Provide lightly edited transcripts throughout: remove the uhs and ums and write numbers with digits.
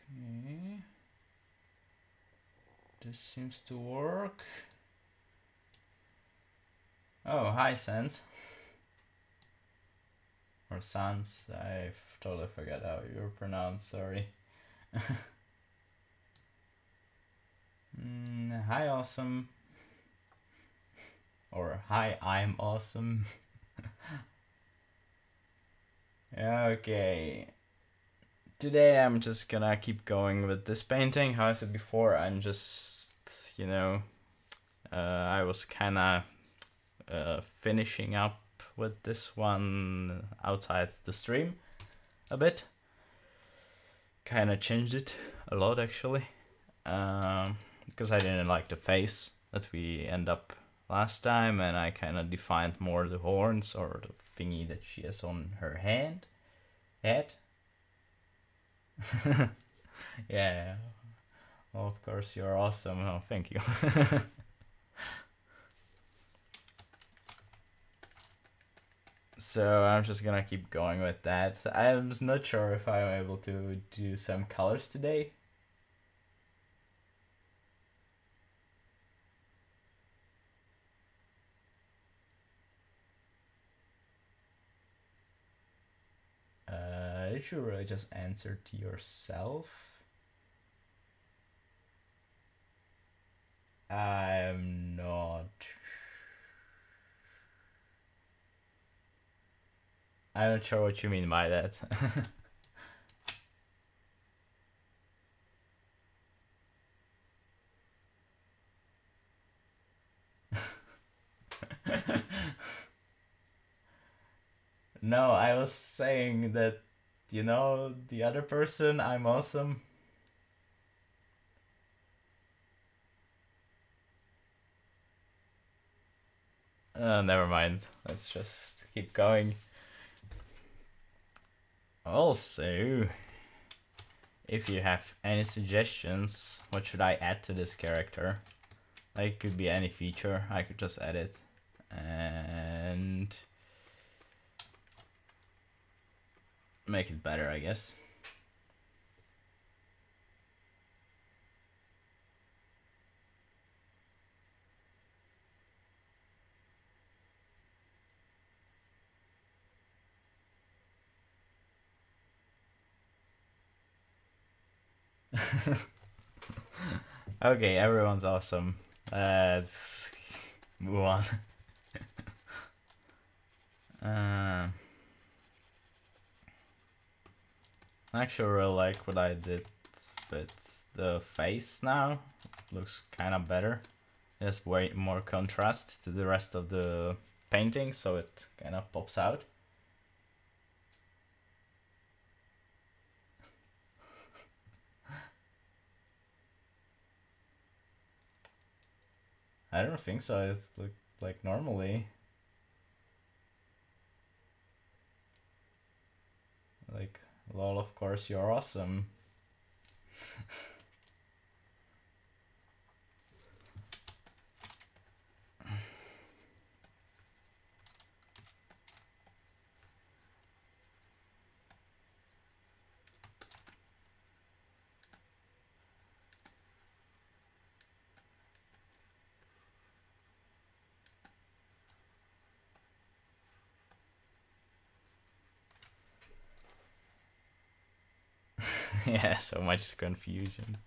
Okay. This seems to work. Oh, hi, Sans. Or Sans. I totally forgot how you're pronounced, sorry. Hi, awesome. Or hi, I'm awesome. Okay. Today I'm just gonna keep going with this painting. How I said before, I'm just, you know, I was kinda finishing up with this one outside the stream a bit. Kinda changed it a lot actually. Because I didn't like the face that we end up last time, and I kinda defined more the horns or the thingy that she has on her head. Yeah. Well, of course, you're awesome. Oh, thank you. So I'm just gonna keep going with that. I'm not sure if I'm able to do some colors today. Did you really just answer to yourself? I'm not. I'm not sure what you mean by that. No, I was saying that, you know, the other person, I'm awesome. Never mind. Let's just keep going. Also, if you have any suggestions, what should I add to this character? Like, it could be any feature, I could just add it. And make it better, I guess. Okay, everyone's awesome. Let's move on. I actually really like what I did with the face now. It looks kind of better. There's way more contrast to the rest of the painting, so it kind of pops out. I don't think so. It's like normally. Like, lol, of course you're awesome. Yeah, so much confusion.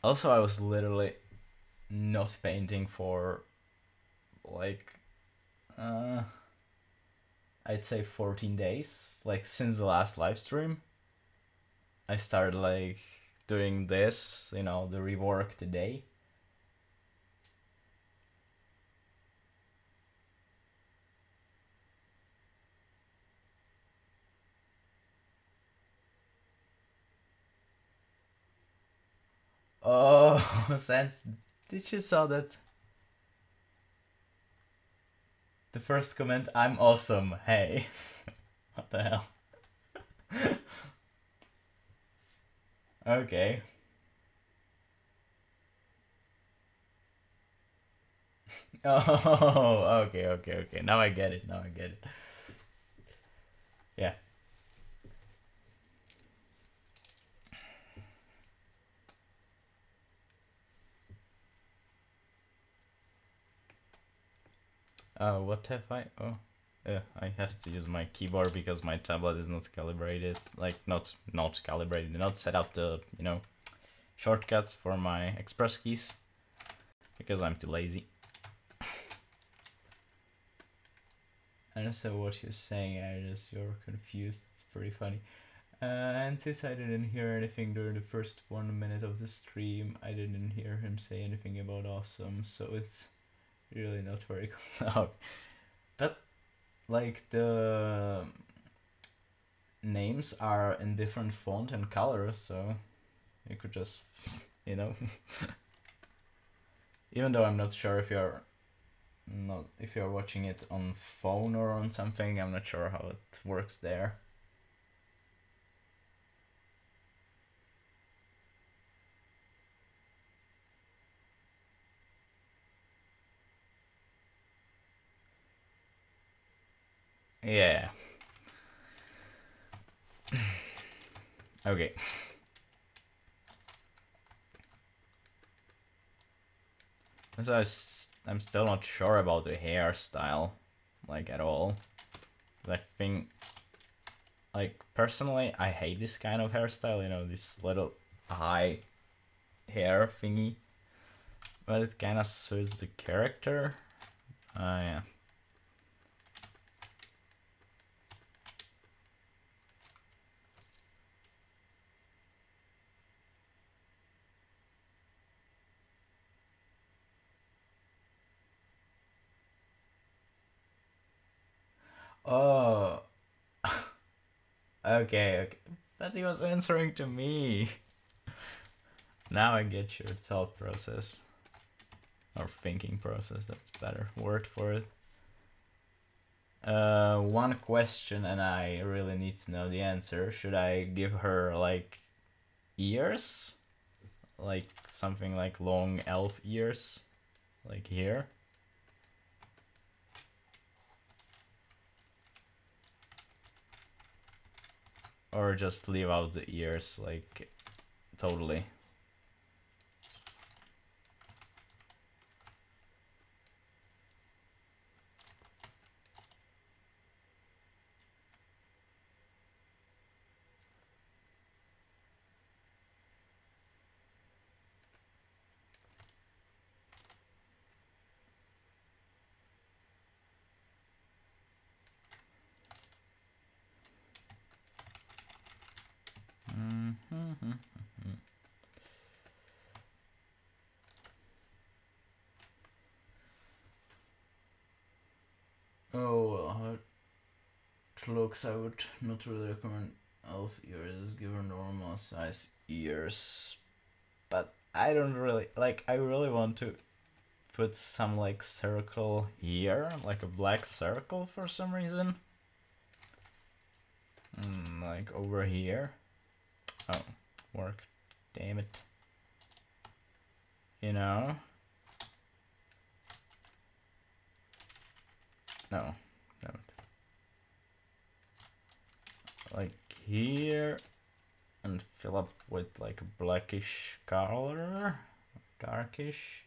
Also, I was literally not painting for like I'd say 14 days, like since the last live stream. I started like doing this, you know, the rework today. Oh, Sans, did you saw that? The first comment, I'm awesome. Hey. What the hell? Okay. Oh, okay, okay, okay. Now I get it. Now I get it. Yeah. What have I? Oh, I have to use my keyboard because my tablet is not calibrated. Like not calibrated, not set up the shortcuts for my express keys because I'm too lazy. I understand what you're saying. You're confused. It's pretty funny. And since I didn't hear anything during the first 1 minute of the stream, I didn't hear him say anything about awesome, so it's really not very cool. But like the names are in different font and color, so you could just, you know. Even though I'm not sure if you're watching it on phone or on something, I'm not sure how it works there. Yeah. Okay. So I'm still not sure about the hairstyle, like at all. I think, like personally, I hate this kind of hairstyle. You know, this little high hair thingy, but it kind of suits the character. Yeah. Oh. Okay, okay. But he was answering to me. Now I get your thought process. Or thinking process, that's better word for it. One question and I really need to know the answer. Should I give her like ears? Like something like long elf ears? Like here? Or just leave out the ears, like totally? Oh, well, how it looks, I would not really recommend elf ears, give her normal size ears. But I don't really, like, I really want to put some, like, circle here, like a black circle for some reason. Like, over here. Oh, work. Damn it. You know? No, don't. Like here, and fill up with like a blackish color, darkish.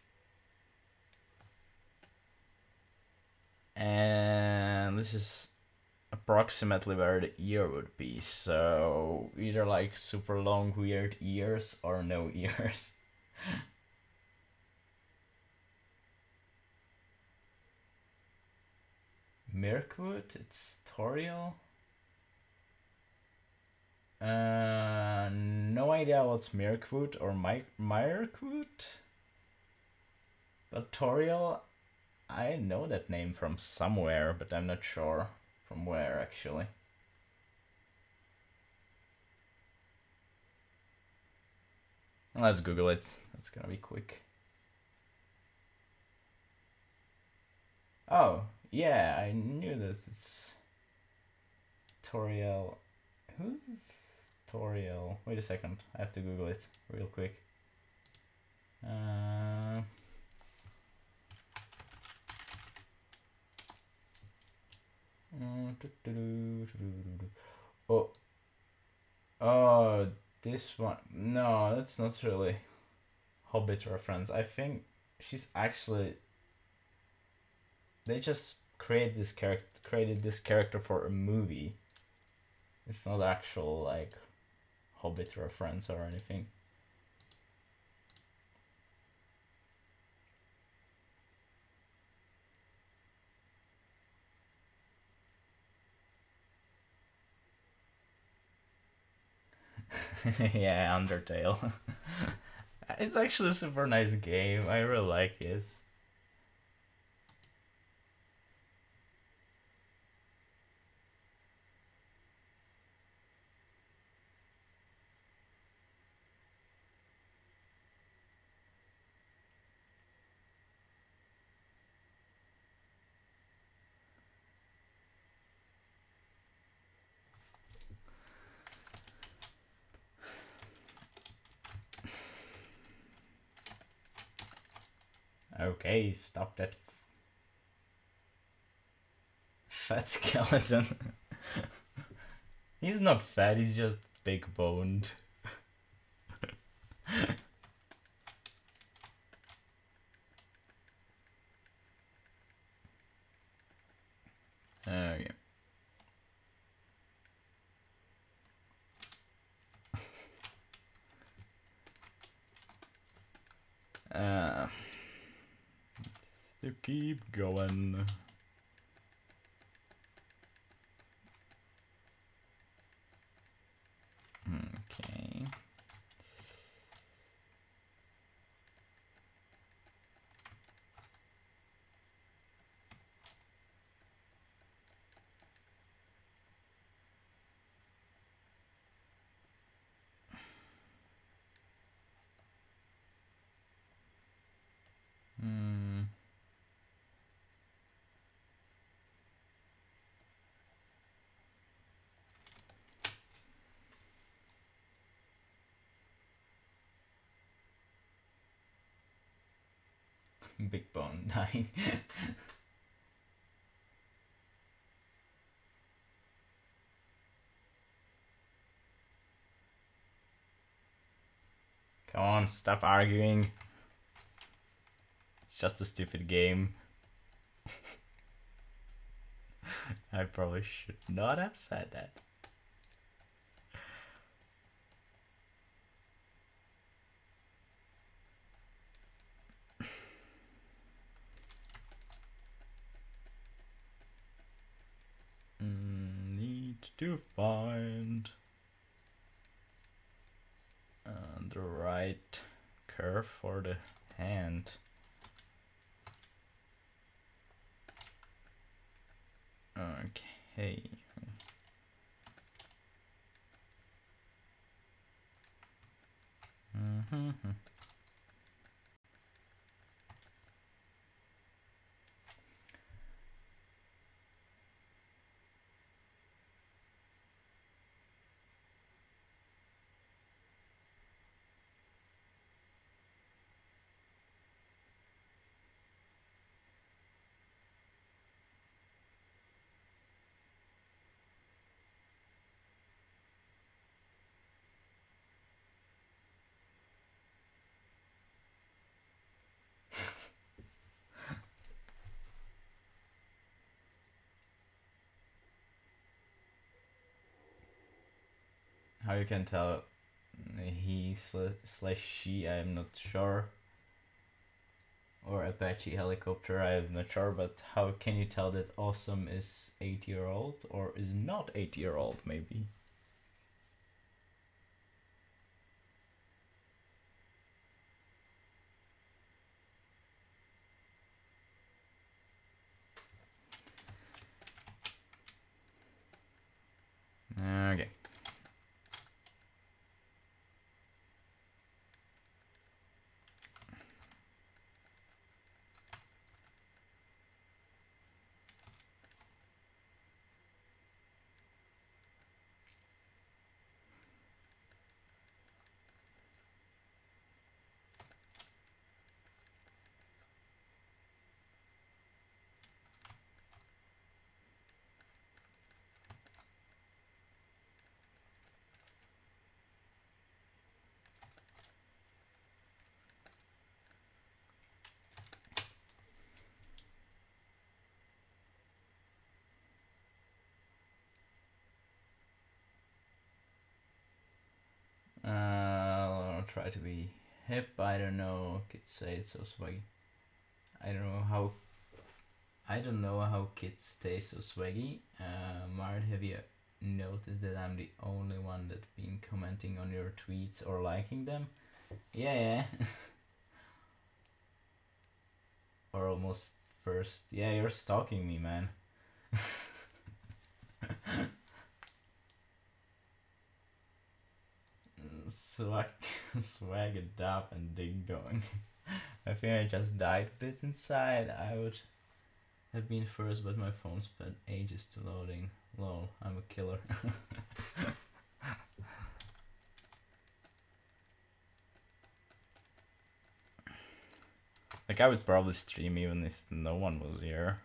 And this is approximately where the ear would be, so either like super long weird ears or no ears. Mirkwood, it's Toriel. No idea what's Mirkwood or Mirkwood. But Toriel, I know that name from somewhere, but I'm not sure from where actually. Let's Google it. That's gonna be quick. Oh, yeah, I knew this. It's Toriel. Who's Toriel? Wait a second. I have to Google it real quick. Oh, oh, this one. No, that's not really Hobbit reference. I think she's actually. They just created this character for a movie. It's not actual like Hobbit reference or anything. Yeah, Undertale. It's actually a super nice game. I really like it. Okay, stop that fat skeleton. He's not fat, he's just big boned. Okay. To keep going. Okay. Big bone dying. Come on, stop arguing. It's just a stupid game. I probably should not have said that. Need to find the right curve for the hand. Okay. How you can tell he slash she, I'm not sure. Or Apache helicopter, I'm not sure, but how can you tell that Awesome is 8-year-old or is not 8-year-old maybe? Okay. try to be hip. I don't know. Kids say it's so swaggy. I don't know how kids stay so swaggy. Mart, have you noticed that I'm the only one that's been commenting on your tweets or liking them? Yeah. Or almost first. Yeah, you're stalking me, man. Swagged up and ding dong. I think I just died a bit inside. I would have been first, but my phone spent ages to loading. Lol, I'm a killer. Like, I would probably stream even if no one was here.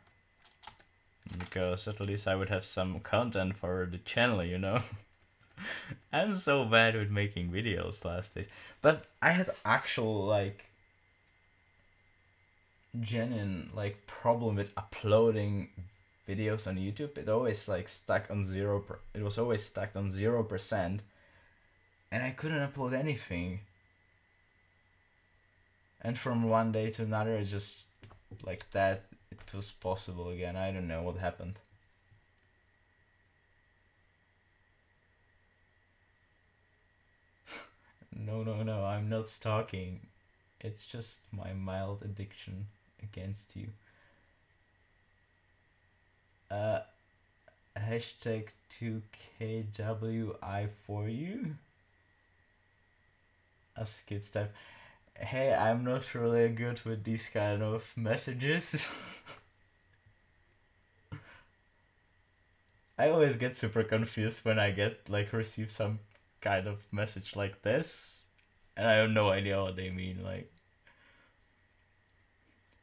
Because at least I would have some content for the channel, you know? I'm so bad with making videos last days. But I had actual, like, genuine, like, problem with uploading videos on YouTube. It always, like, stuck on it was always stuck on 0%. And I couldn't upload anything. And from one day to another, it just, like that, it was possible again. I don't know what happened. No, I'm not stalking. It's just my mild addiction against you. Hashtag 2KWI for you. Us kids type. Hey, I'm not really good with these kind of messages. I always get super confused when I receive some kind of message like this, and I have no idea what they mean, like.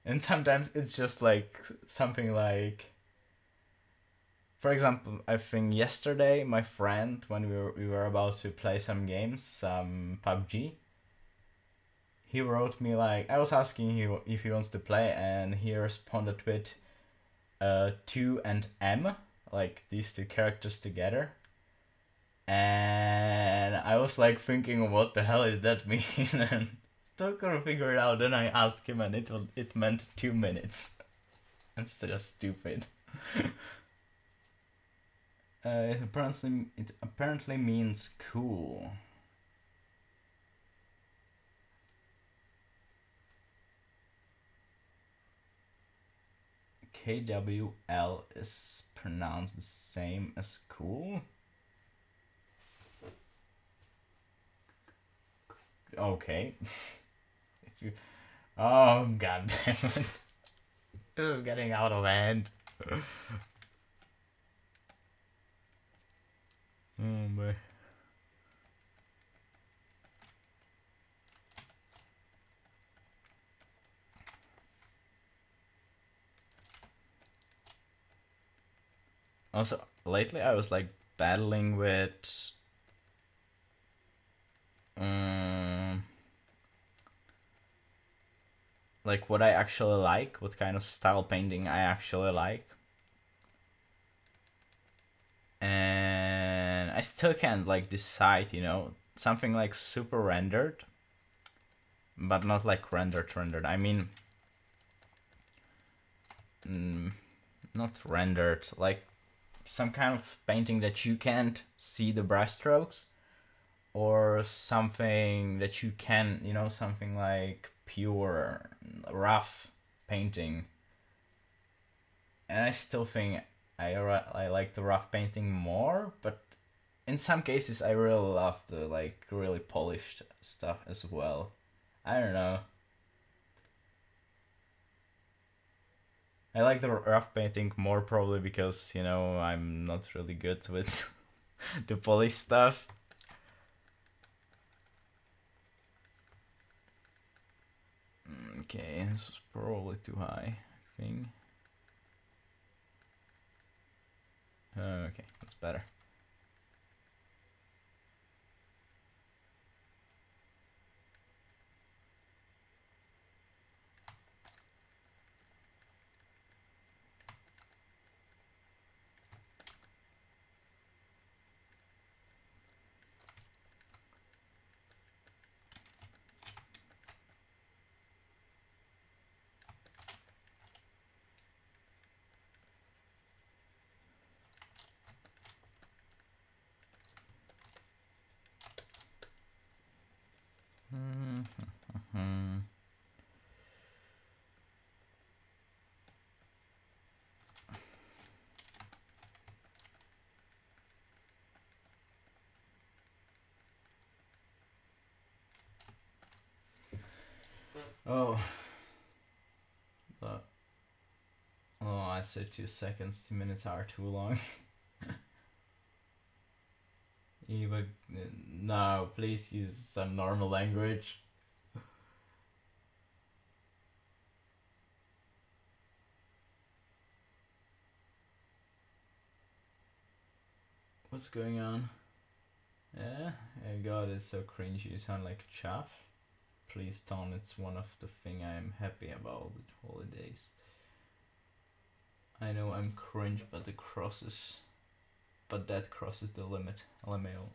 And sometimes it's just like something like, for example, I think yesterday my friend, when we were about to play some games, some PUBG, he wrote me like, I was asking him if he wants to play, and he responded with 2 and M, like these two characters together. And I was like thinking, what the hell is that mean? And still couldn't figure it out. Then I asked him, and it meant 2 minutes. I'm still stupid. It apparently means cool. KWL is pronounced the same as cool. Okay. If you, oh god damn it! This is getting out of hand. Oh boy. Also, lately I was like battling with like what I actually like, what kind of style painting I actually like. And I still can't like decide, you know, something like super rendered, but not like rendered. I mean, not rendered, like some kind of painting that you can't see the brushstrokes, or something that you can, you know, something like pure rough painting. And I still think I like the rough painting more, but in some cases I really love the like really polished stuff as well. I don't know. I like the rough painting more probably because, you know, I'm not really good with the polished stuff. Okay, this was probably too high, I think. Okay, that's better. Oh. Oh, I said 2 seconds. 2 minutes are too long. Eva, no, please use some normal language. What's going on? Yeah, oh god, it's so cringy. You sound like chaff. Please don't. It's one of the thing I am happy about the holidays. I know I'm cringe, but that crosses the limit. LMAO.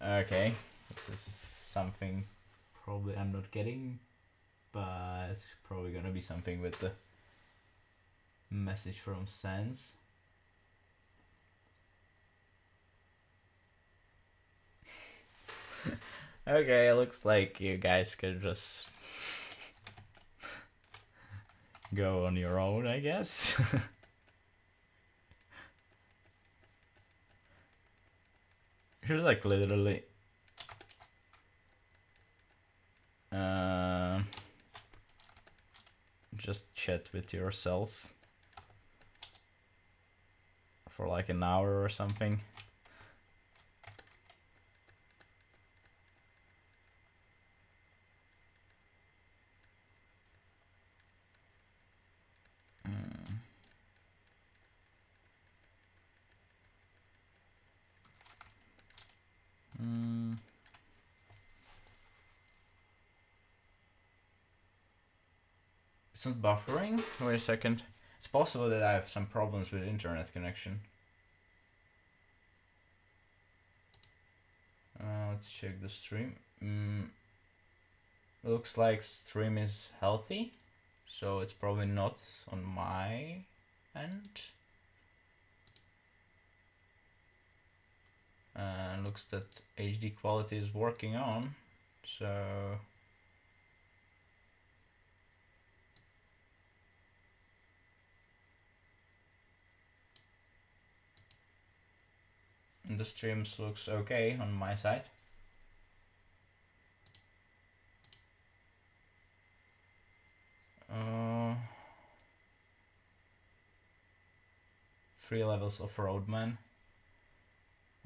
Okay, this is something probably I'm not getting, but it's probably gonna be something with the message from Sans. Okay, looks like you guys could just go on your own, I guess. You're like literally just chat with yourself for like an hour or something. It's not buffering? Wait a second. It's possible that I have some problems with internet connection. Let's check the stream. Looks like stream is healthy, so it's probably not on my end. Looks that HD quality is working on, so the streams looks okay on my side. Three levels of roadman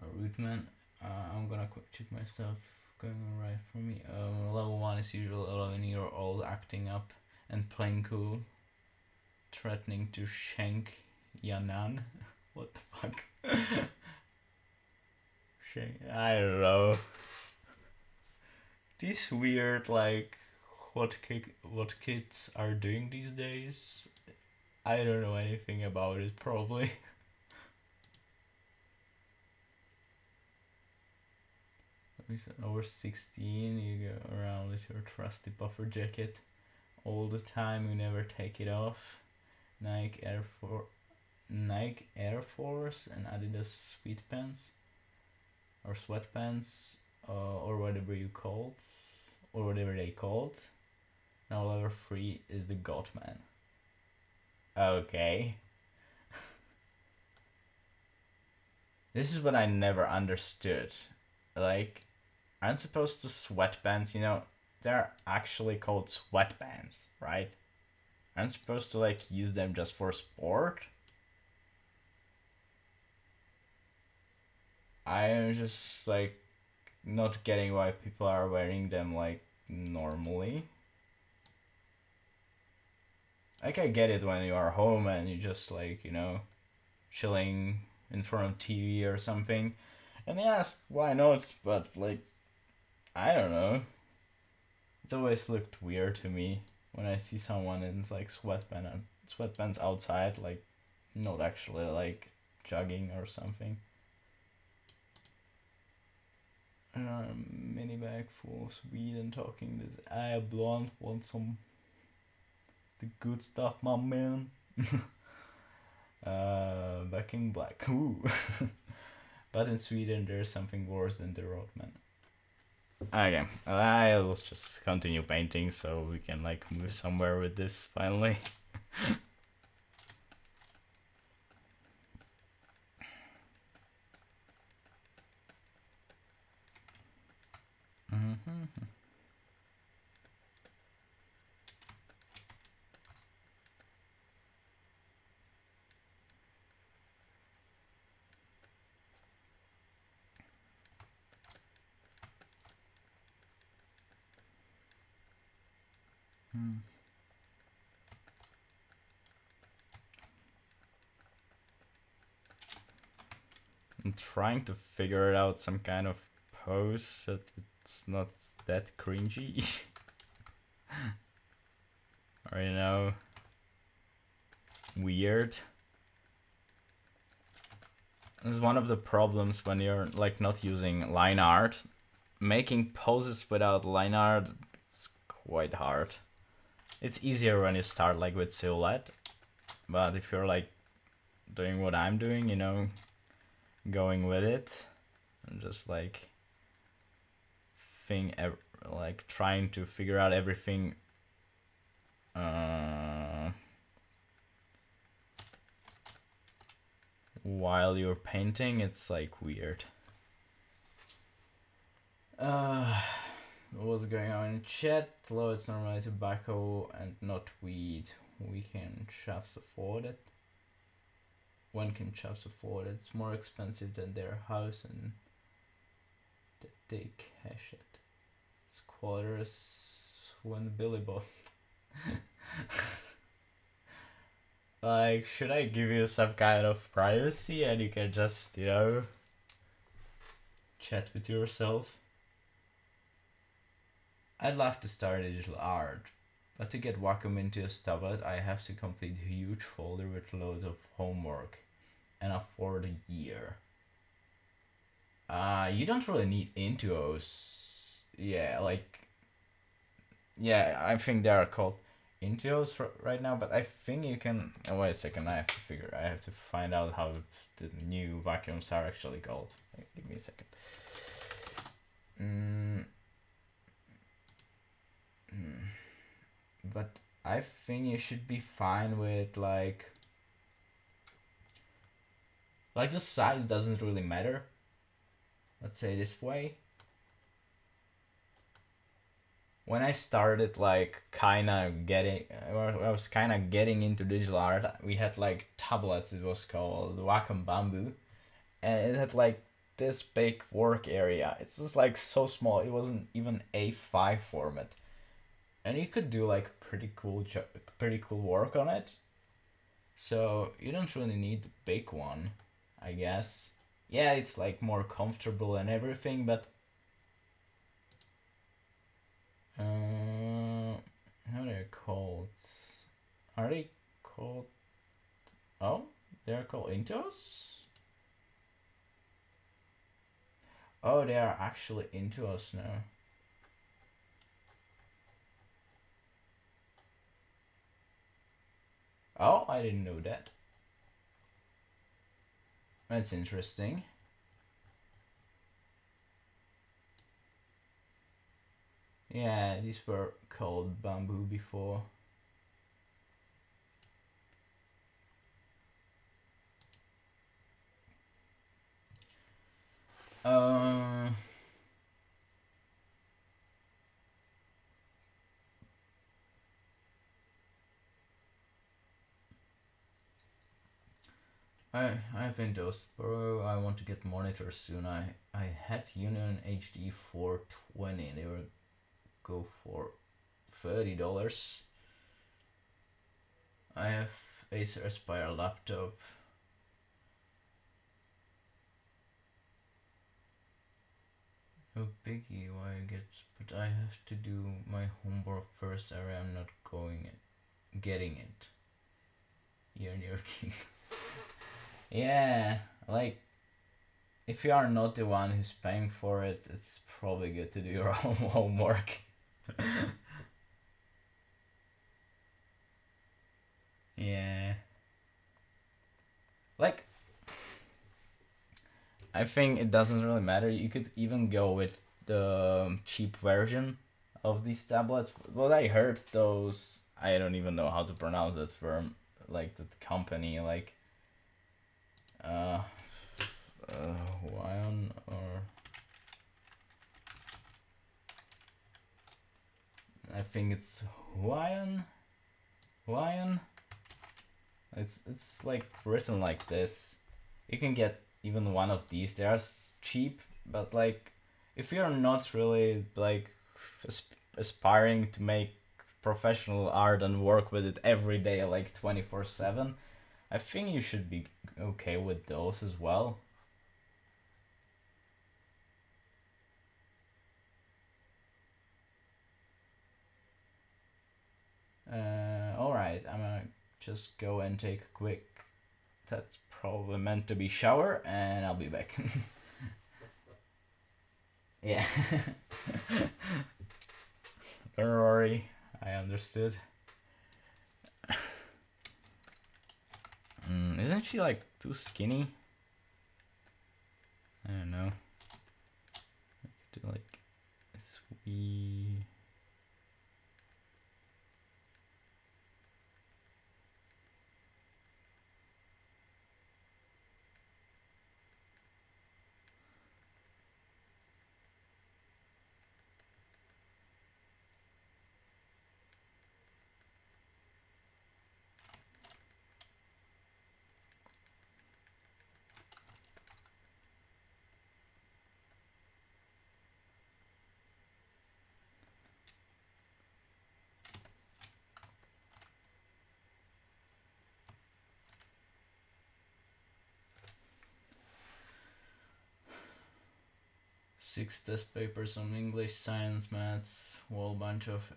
or rootman. I'm gonna quick check my stuff going right for me. Level 1 is usual 11-year-old acting up and playing cool, threatening to shank Yanan. What the fuck? I don't know. These weird like what kids are doing these days. I don't know anything about it probably. Over 16, you go around with your trusty puffer jacket all the time. You never take it off. Nike Air Force and Adidas sweatpants or sweatpants or whatever you called or whatever they called. Now level 3 is the Godman. Okay. This is what I never understood. Like, aren't supposed to sweatbands, you know, they're actually called sweatbands, right? Aren't supposed to like use them just for sport? I am just like not getting why people are wearing them like normally. Like I get it when you are home and you just like, you know, chilling in front of TV or something. And yes, why not? But like, I don't know. It's always looked weird to me when I see someone in like sweatpants outside, like not actually like jogging or something. Mini bag full of weed and talking this. I blonde want some the good stuff, my man. Back in black. Ooh. But in Sweden there's something worse than the roadman. Okay, I'll just continue painting so we can like move somewhere with this finally. I'm trying to figure out some kind of pose that it's not that cringy. Or, you know, weird. This is one of the problems when you're like not using LineART. Making poses without LineART, it's quite hard. It's easier when you start like with silhouette, but if you're like doing what I'm doing, you know, going with it, and just like like trying to figure out everything while you're painting, it's like weird. What's going on in chat? Hello, it's normally tobacco and not weed. We can just afford it. One can just afford it. It's more expensive than their house and that they cash it. Squatters when Billy Bob. Like, should I give you some kind of privacy and you can just, you know, chat with yourself? I'd love to start digital art, but to get Wacom into a tablet, I have to complete a huge folder with loads of homework, and for the year. You don't really need Intuos. Yeah, like, yeah, I think they are called Intuos right now, but I think you can. Oh, wait a second, I have to find out how the new vacuums are actually called. Give me a second. But I think you should be fine with like the size doesn't really matter. Let's say this way. When I started like I was kind of getting into digital art, we had like tablets. It was called Wacom Bamboo, and it had like this big work area. It was like so small. It wasn't even A5 format, and you could do like pretty cool work on it. So you don't really need the big one, I guess. Yeah, it's like more comfortable and everything, but how are they called? Are they called? Oh, they're called Intuos? Oh, they are actually Intuos now. Oh, I didn't know that. That's interesting. Yeah, these were called Bamboo before. I have Windows Pro. I want to get monitors soon. I had Union HD 420. They were go for $30. I have Acer Aspire laptop. No biggie why I get, but I have to do my homework first, or I'm not getting it. You're near king. Yeah, like, if you are not the one who's paying for it, it's probably good to do your own homework. Yeah. Like, I think it doesn't really matter. You could even go with the cheap version of these tablets. What I heard, those, I don't even know how to pronounce that firm, like that company, like Hawaiian or I think it's Hawaiian. It's like written like this. You can get even one of these. They are cheap, but like if you're not really like aspiring to make professional art and work with it every day, like 24/7, I think you should be okay with those as well. Alright, I'm gonna just go and take a quick, that's probably meant to be shower, and I'll be back. Yeah. Don't worry, I understood. Isn't she like too skinny? I don't know. I could do like a sweet. Six test papers on English, science, maths, whole bunch of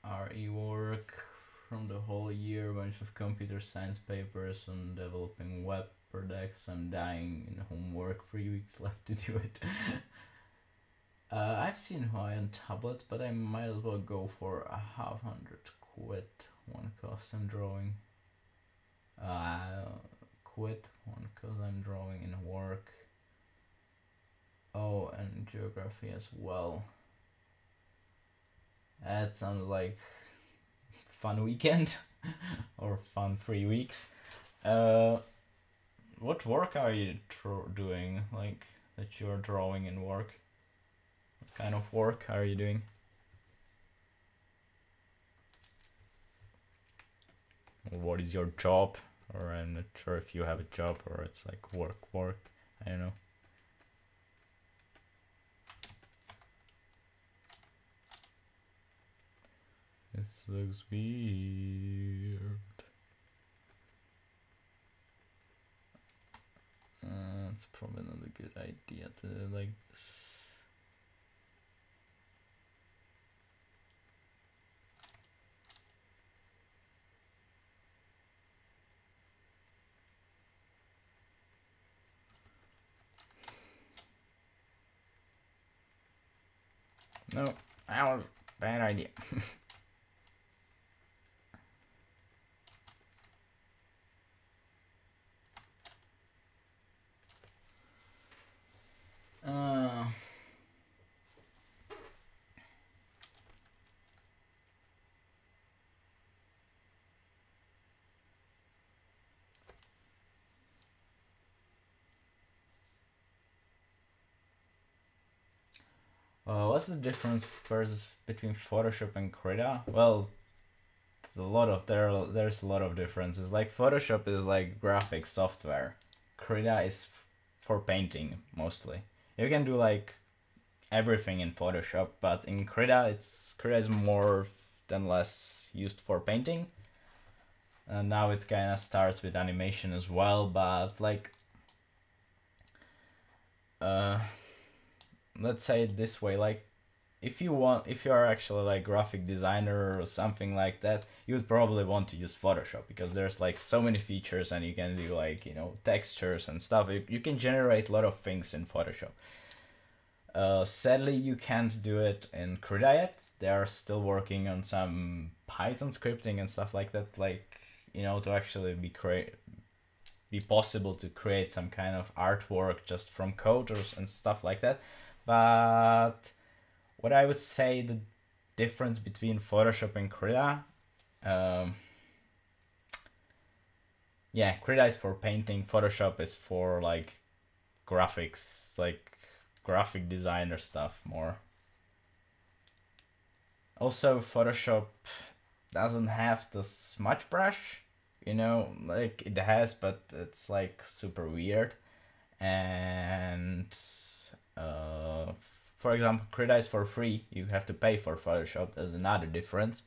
RE work from the whole year, bunch of computer science papers on developing web products. I'm dying in homework, 3 weeks left to do it. I've seen Huawei on tablets, but I might as well go for £500 one custom drawing. Quit one because I'm drawing in work. Oh, and geography as well. That sounds like fun weekend or fun 3 weeks. What work are you doing? Like that you're drawing in work? What kind of work are you doing? What is your job? Or I'm not sure if you have a job or it's like work. I don't know. This looks weird. It's probably not a good idea to like this. No, that was a bad idea. What's the difference between Photoshop and Krita? Well, there's a lot of differences. Like Photoshop is like graphic software. Krita is for painting mostly. You can do like everything in Photoshop, but in Krita is more than less used for painting. And now it kind of starts with animation as well, but like let's say it this way, like if you are actually like graphic designer or something like that, you would probably want to use Photoshop because there's like so many features and you can do like, you know, textures and stuff. You can generate a lot of things in Photoshop. Sadly, you can't do it in Krita yet. They are still working on some Python scripting and stuff like that, like, you know, to actually be possible to create some kind of artwork just from code and stuff like that. But what I would say the difference between Photoshop and Krita, yeah, Krita is for painting, Photoshop is for like graphics, like graphic designer stuff more. Also, Photoshop doesn't have the smudge brush, you know, like it has, but it's like super weird. And for example, Krita is for free. You have to pay for Photoshop. There's another difference.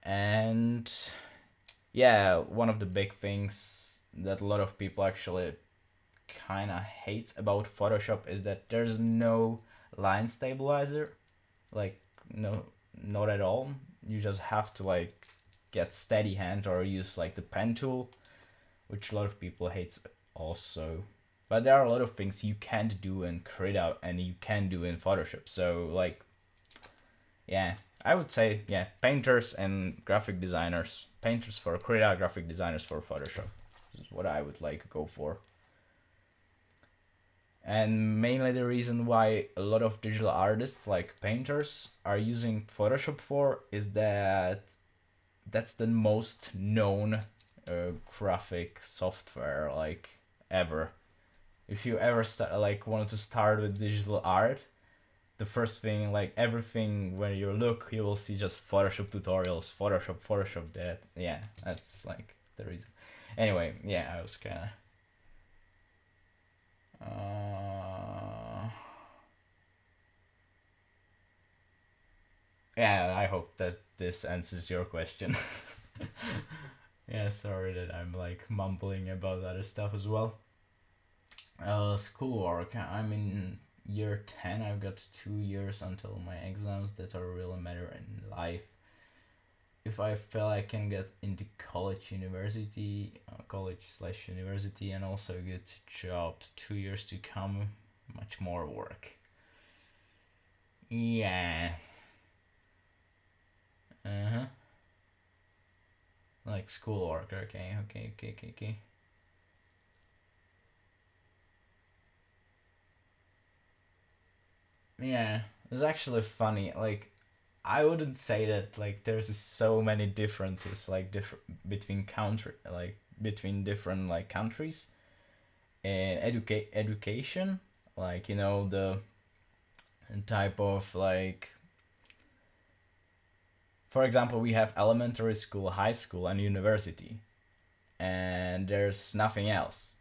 And yeah, one of the big things that a lot of people actually kind of hates about Photoshop is that there's no line stabilizer, like no, not at all. You just have to like get steady hand or use like the pen tool, which a lot of people hates also. But there are a lot of things you can't do in Krita and you can do in Photoshop. So like, yeah, I would say yeah, painters and graphic designers, painters for Krita, graphic designers for Photoshop. This is what I would like to go for. And mainly the reason why a lot of digital artists like painters are using Photoshop for is that that's the most known graphic software like ever. If you ever wanted to start with digital art, the first thing, like everything when you look, you will see just Photoshop tutorials, Photoshop that. Yeah, that's like the reason. Anyway, yeah, I was kind of yeah, I hope that this answers your question. Yeah, sorry that I'm like mumbling about other stuff as well. Schoolwork. I'm in year 10. I've got 2 years until my exams that are really matter in life. If I feel I can get into college slash university, and also get a job, 2 years to come, much more work. Yeah. Uh-huh. Like schoolwork, okay. Yeah, it's actually funny. Like, I wouldn't say that like there's so many differences like different between between different like countries in education, like you know the type of like, for example, we have elementary school, high school, and university, and there's nothing else.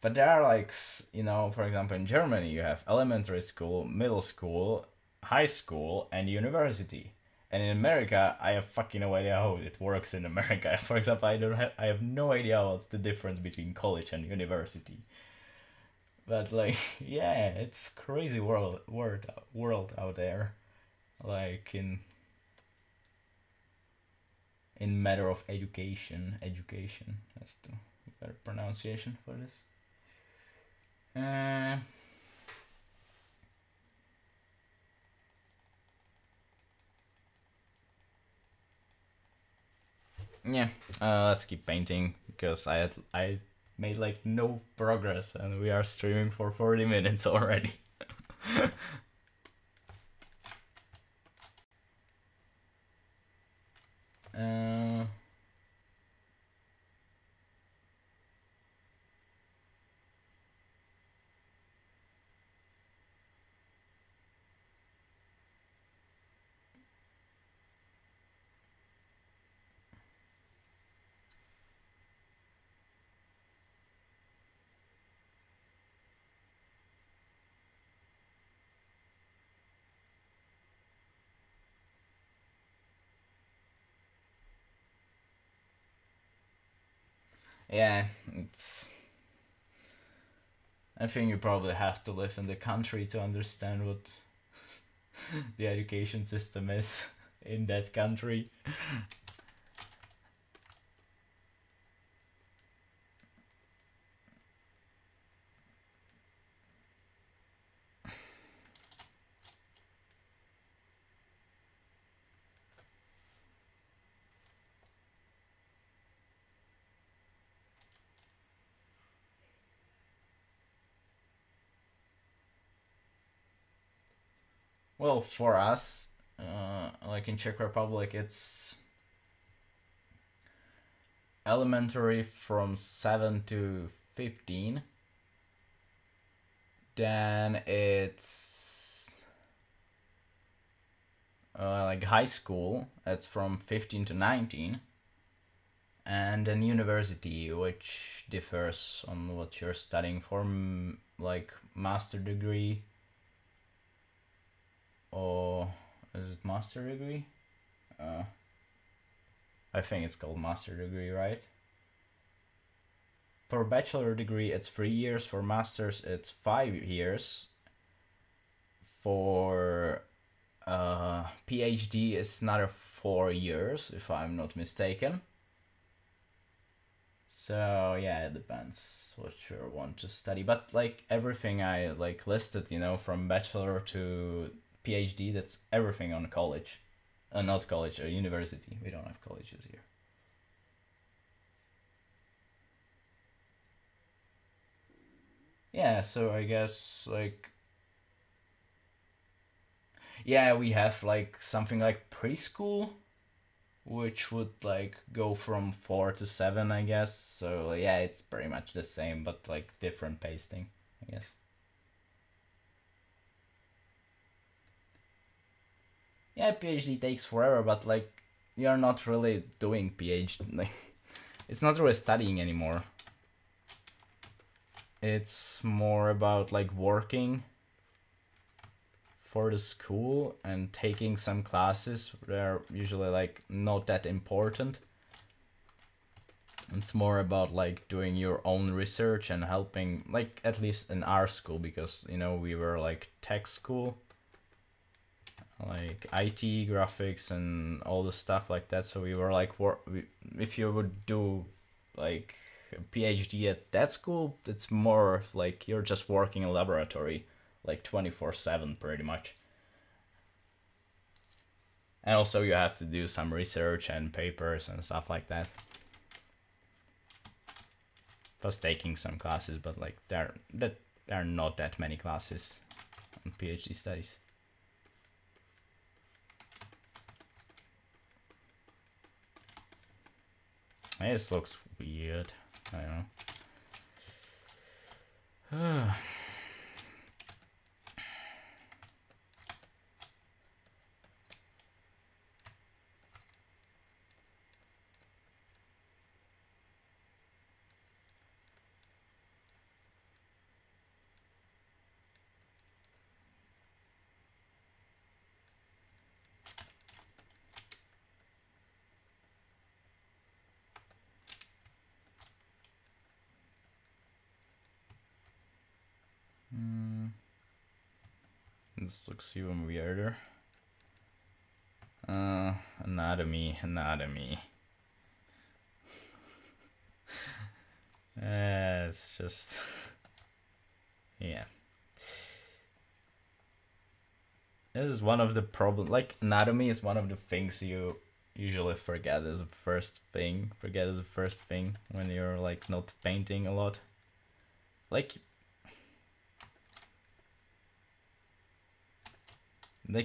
But there are like, you know, for example, in Germany, you have elementary school, middle school, high school, and university. And in America, I have fucking no idea how it works in America. For example, I have no idea what's the difference between college and university. But like, yeah, it's crazy world out there. Like in matter of education. That's the better pronunciation for this. Uh, yeah, let's keep painting because I made like no progress and we are streaming for 40 minutes already. uh, yeah, it's. I think you probably have to live in the country to understand what the education system is in that country. Well, for us, like in Czech Republic, it's elementary from 7 to 15. Then it's like high school, that's from 15 to 19. And then university, which differs on what you're studying for, like master degree, or is it master degree? I think it's called master degree, right? For bachelor degree, it's 3 years. For masters, it's 5 years. For PhD, it's another 4 years, if I'm not mistaken. So yeah, it depends what you want to study. But like everything I like listed, you know, from bachelor to PhD, that's everything on college. Not college, university. We don't have colleges here. Yeah, so I guess like yeah, we have like something like preschool, which would like go from 4 to 7, I guess. So yeah, it's pretty much the same, but like different pasting, I guess. Yeah, PhD takes forever, but like you're not really doing PhD. Like it's not really studying anymore. It's more about like working for the school and taking some classes. They're usually like not that important. It's more about like doing your own research and helping, like at least in our school, because you know we were like tech school, like IT, graphics, and all the stuff like that. So we were like, if you would do like a PhD at that school, it's more like you're just working in a laboratory, like 24/7 pretty much. And also you have to do some research and papers and stuff like that. Plus taking some classes, but like there are not that many classes on PhD studies. This looks weird. I don't know. This looks even weirder. Anatomy. It's just yeah. This is one of the problems. Like anatomy is one of the things you usually forget as a first thing. When you're like not painting a lot. Like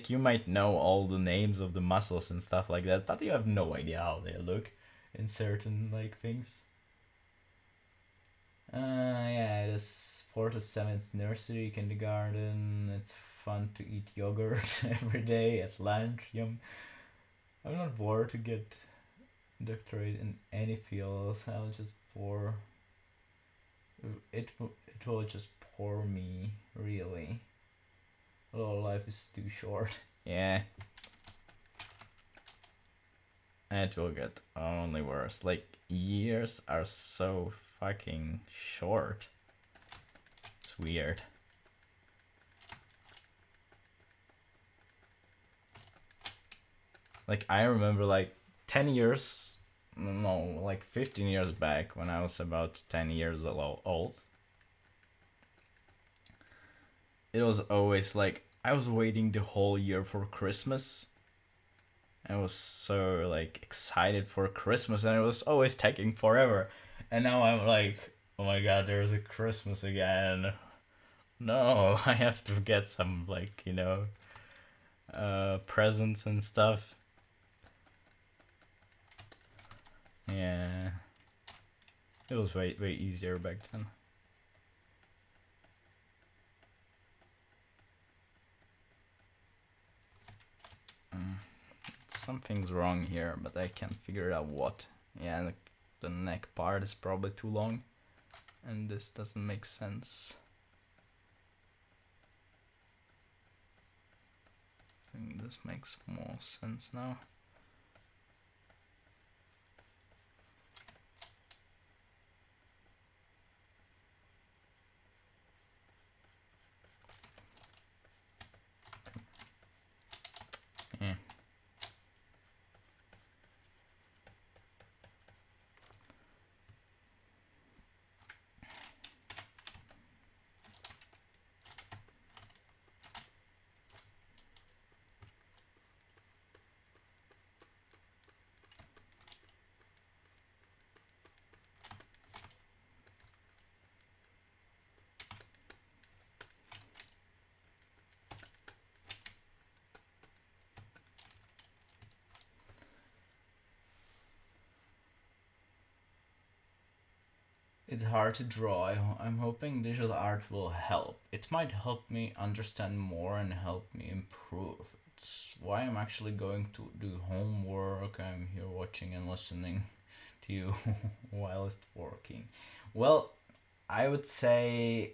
you might know all the names of the muscles and stuff like that, but you have no idea how they look in certain like things. Yeah, it is 4 to 7. It's nursery, kindergarten. It's fun to eat yogurt every day at lunch. Yum. I'm not bored to get doctorate in any field. I'll just bore. It will just bore me, really. Although life is too short. Yeah. It will get only worse. Like, years are so fucking short. It's weird. Like, I remember like 10 years, no, like 15 years back when I was about 10 years old. It was always like, I was waiting the whole year for Christmas. I was so like excited for Christmas and it was always taking forever. And now I'm like, oh my god, there's a Christmas again. No, I have to get some like, you know, presents and stuff. Yeah. It was way easier back then. Something's wrong here, but I can't figure out what. Yeah, the neck part is probably too long. And this doesn't make sense. I think this makes more sense now. It's hard to draw. I'm hoping digital art will help. It might help me understand more and help me improve. It's why I'm actually going to do homework. I'm here watching and listening to you while it's working. Well, I would say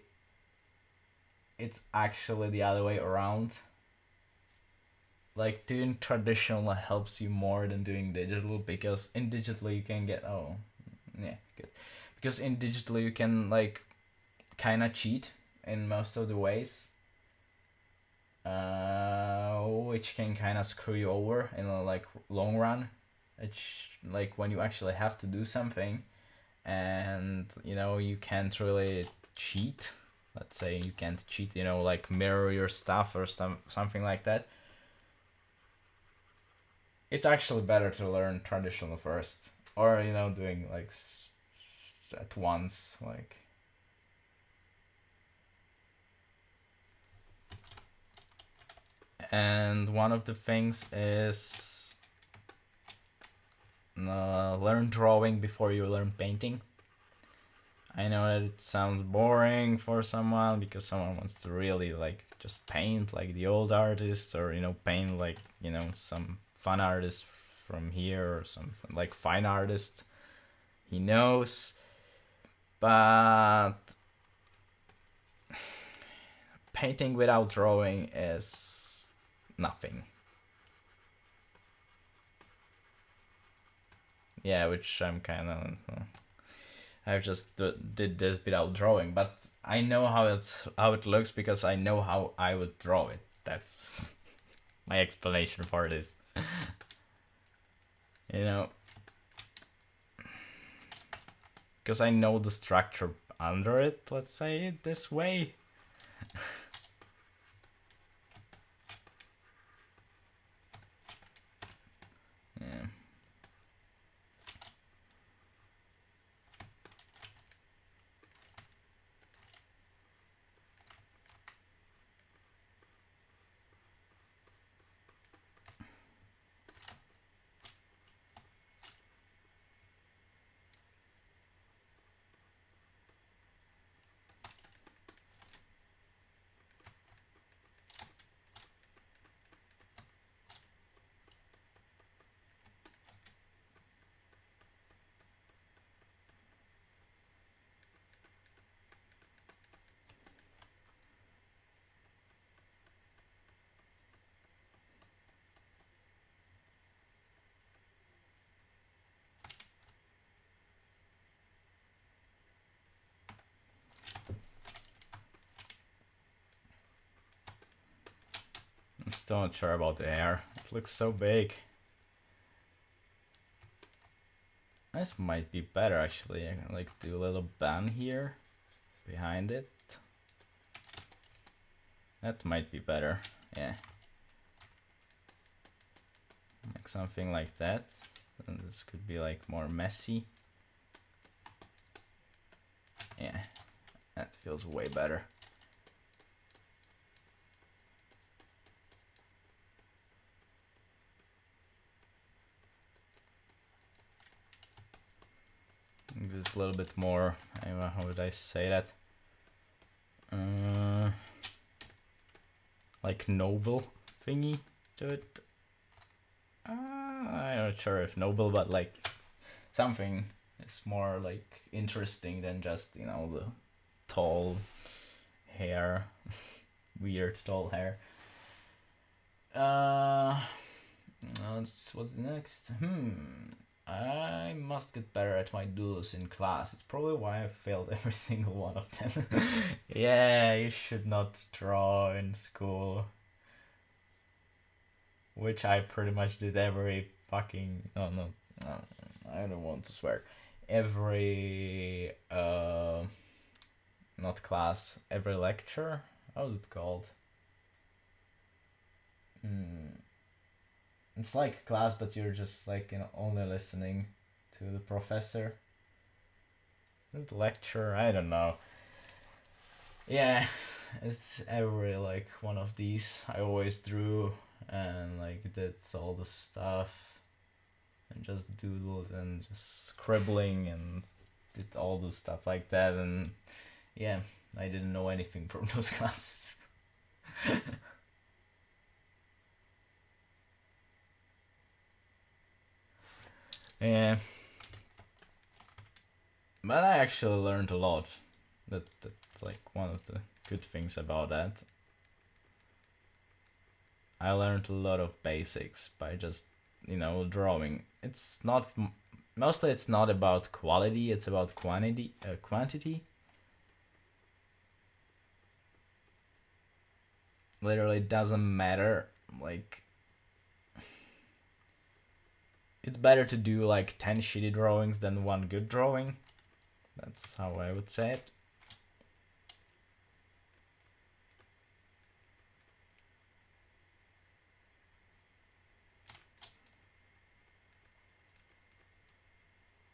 it's actually the other way around. Like doing traditional helps you more than doing digital, because in digital you can get yeah, good. Because in digital you can like kind of cheat in most of the ways, which can kind of screw you over in a like long run. It's like when you actually have to do something, and you know you can't really cheat. Let's say you can't cheat, you know, like mirror your stuff or something like that. It's actually better to learn traditional first, or you know, doing like at once, like. And one of the things is learn drawing before you learn painting. I know that it sounds boring for someone, because someone wants to really like just paint like the old artists, or you know, paint like, you know, some fun artist from here, or some like fine artist he knows. But painting without drawing is nothing. Yeah, which I'm kind of I just did this without drawing, but I know how it looks, because I know how I would draw it. That's my explanation for this. You know, because I know the structure under it, let's say it this way. Yeah. I'm still not sure about the hair. It looks so big. This might be better actually. I can like do a little band here behind it. That might be better. Yeah. Like something like that. And this could be like more messy. Yeah. That feels way better. Just a little bit more, I don't know, how would I say that? Like noble thingy to it. I'm not sure if noble, but like something is more like interesting than just, you know, the tall hair, weird tall hair. What's next? I must get better at my doodles in class. It's probably why I failed every single one of them. Yeah, you should not draw in school. Which I pretty much did every fucking... No, I don't want to swear. Every... not class. Every lecture? How's it called? It's like class, but you're just like, you know, only listening to the professor. This lecture, I don't know. Yeah, it's every like one of these. I always drew and like did all the stuff and just doodled and just scribbling and did all the stuff like that, and yeah, I didn't know anything from those classes. Yeah, but I actually learned a lot. That's like one of the good things about that. I learned a lot of basics by just, drawing. It's not mostly it's not about quality, it's about quantity. Literally doesn't matter, like it's better to do like 10 shitty drawings than one good drawing. That's how I would say it.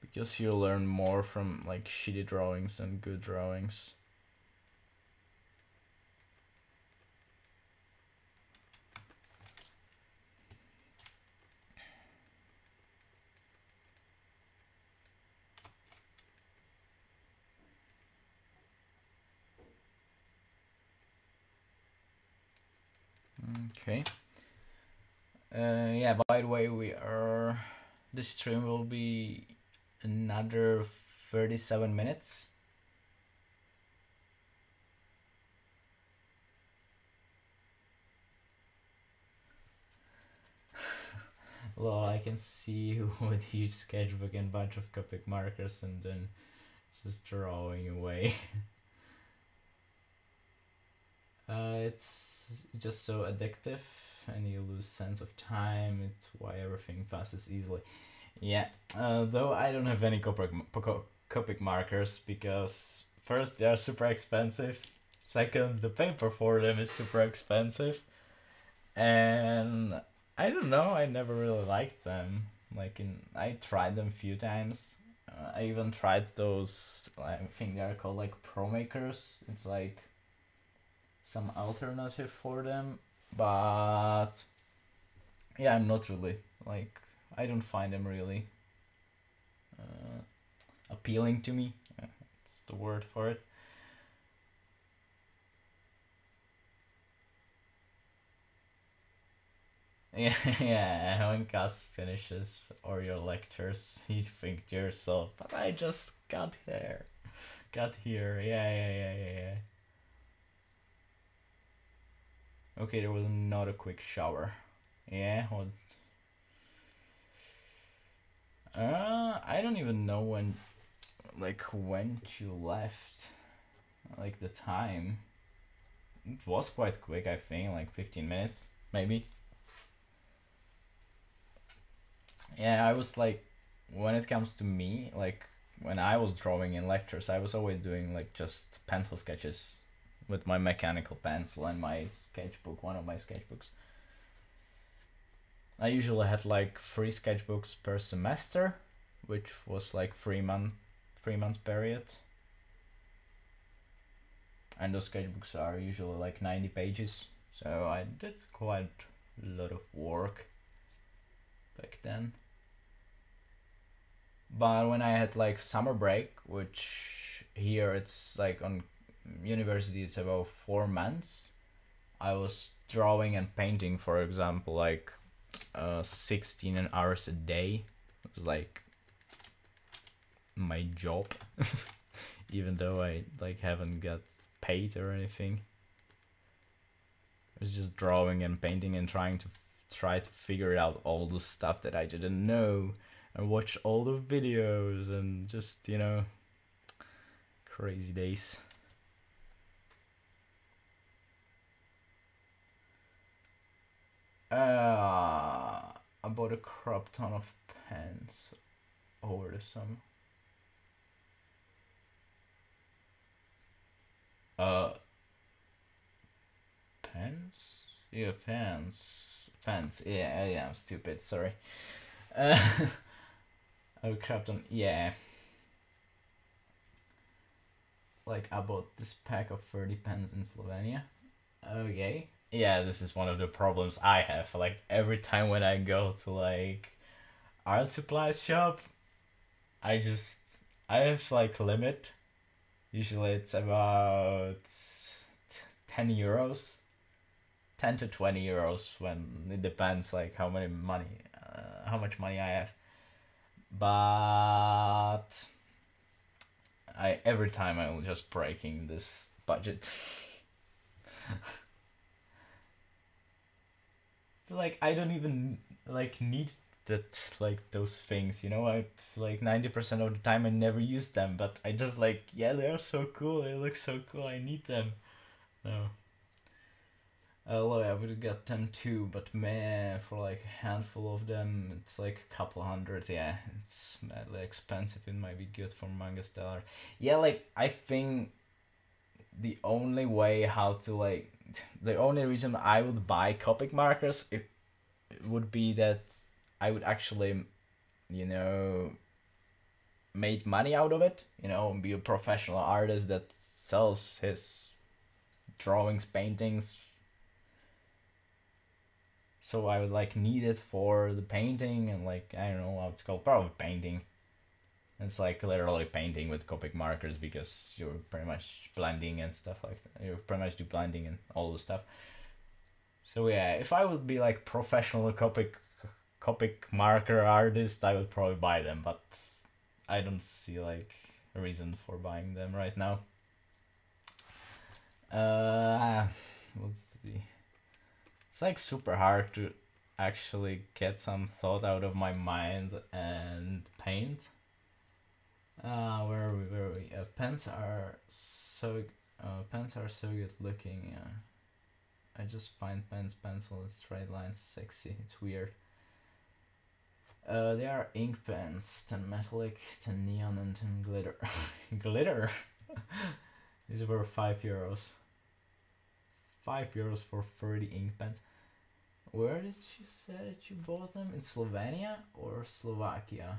Because you learn more from like shitty drawings than good drawings. Okay. Yeah, by the way, this stream will be another 37 minutes. Well, I can see you with huge sketchbook and bunch of Copic markers and then just drawing away. It's just so addictive and you lose sense of time. It's why everything passes easily. Yeah, though I don't have any Copic markers because first they are super expensive, second the paper for them is super expensive, and I don't know, I never really liked them. I tried them a few times. I even tried those, I think they're called like Pro Makers. It's like some alternative for them, but yeah, I'm not really like, I don't find them really appealing to me. That's the word for it. Yeah, yeah. When class finishes or your lectures, you think to yourself, "But I just got here, Yeah. Okay, there was not a quick shower. Yeah, what? I don't even know when you left, like the time. It was quite quick, I think, like 15 minutes, maybe. Yeah, I was like, when it comes to me, like when I was drawing in lectures, I was always doing like just pencil sketches with my mechanical pencil and my sketchbook, one of my sketchbooks. I usually had like 3 sketchbooks per semester, which was like 3 months period. And those sketchbooks are usually like 90 pages, so I did quite a lot of work back then. But when I had like summer break, which here it's like on university it's about 4 months, I was drawing and painting, for example, like 16 hours a day. It was like my job, even though I like haven't got paid or anything. I was just drawing and painting and try to figure out all the stuff that I didn't know and watch all the videos and just, crazy days. I bought a crap ton of pens over the summer. Pens? Yeah, pens. Pens. Yeah, I'm stupid. Sorry. Oh, crap ton. Yeah. Like, I bought this pack of 30 pens in Slovenia. Okay. Yeah, this is one of the problems I have. Like, every time when I go to, like, art supplies shop, I just I have like limit. Usually it's about 10 euros, 10 to 20 euros, when it depends like how much money I have. But I every time I'm just breaking this budget. So like I don't even like need that like those things, you know. I like 90% of the time I never use them, but I just like, yeah, they are so cool. They look so cool. I need them. No. Although I would have got them too, but man, for like a handful of them, it's like a couple hundred. Yeah, it's madly expensive. It might be good for manga stellar. Yeah, like I think the only way how to like the only reason I would buy Copic markers it would be that I would actually, you know, made money out of it, you know, and be a professional artist that sells his drawings, paintings. So I would like need it for the painting and like I don't know how it's called, probably painting. It's like literally painting with Copic markers because you're pretty much blending and stuff like that. You pretty much do blending and all the stuff. So yeah, if I would be like professional Copic marker artist, I would probably buy them, but I don't see like a reason for buying them right now. Let's see. It's like super hard to actually get some thought out of my mind and paint. Where are we? Where are we? Pens are so good looking. I just find pens, pencils, straight lines sexy. It's weird. They are ink pens, 10 metallic, 10 neon, and 10 glitter. Glitter. These were 5 euros. 5 euros for 30 ink pens. Where did you say that you bought them? In Slovenia or Slovakia?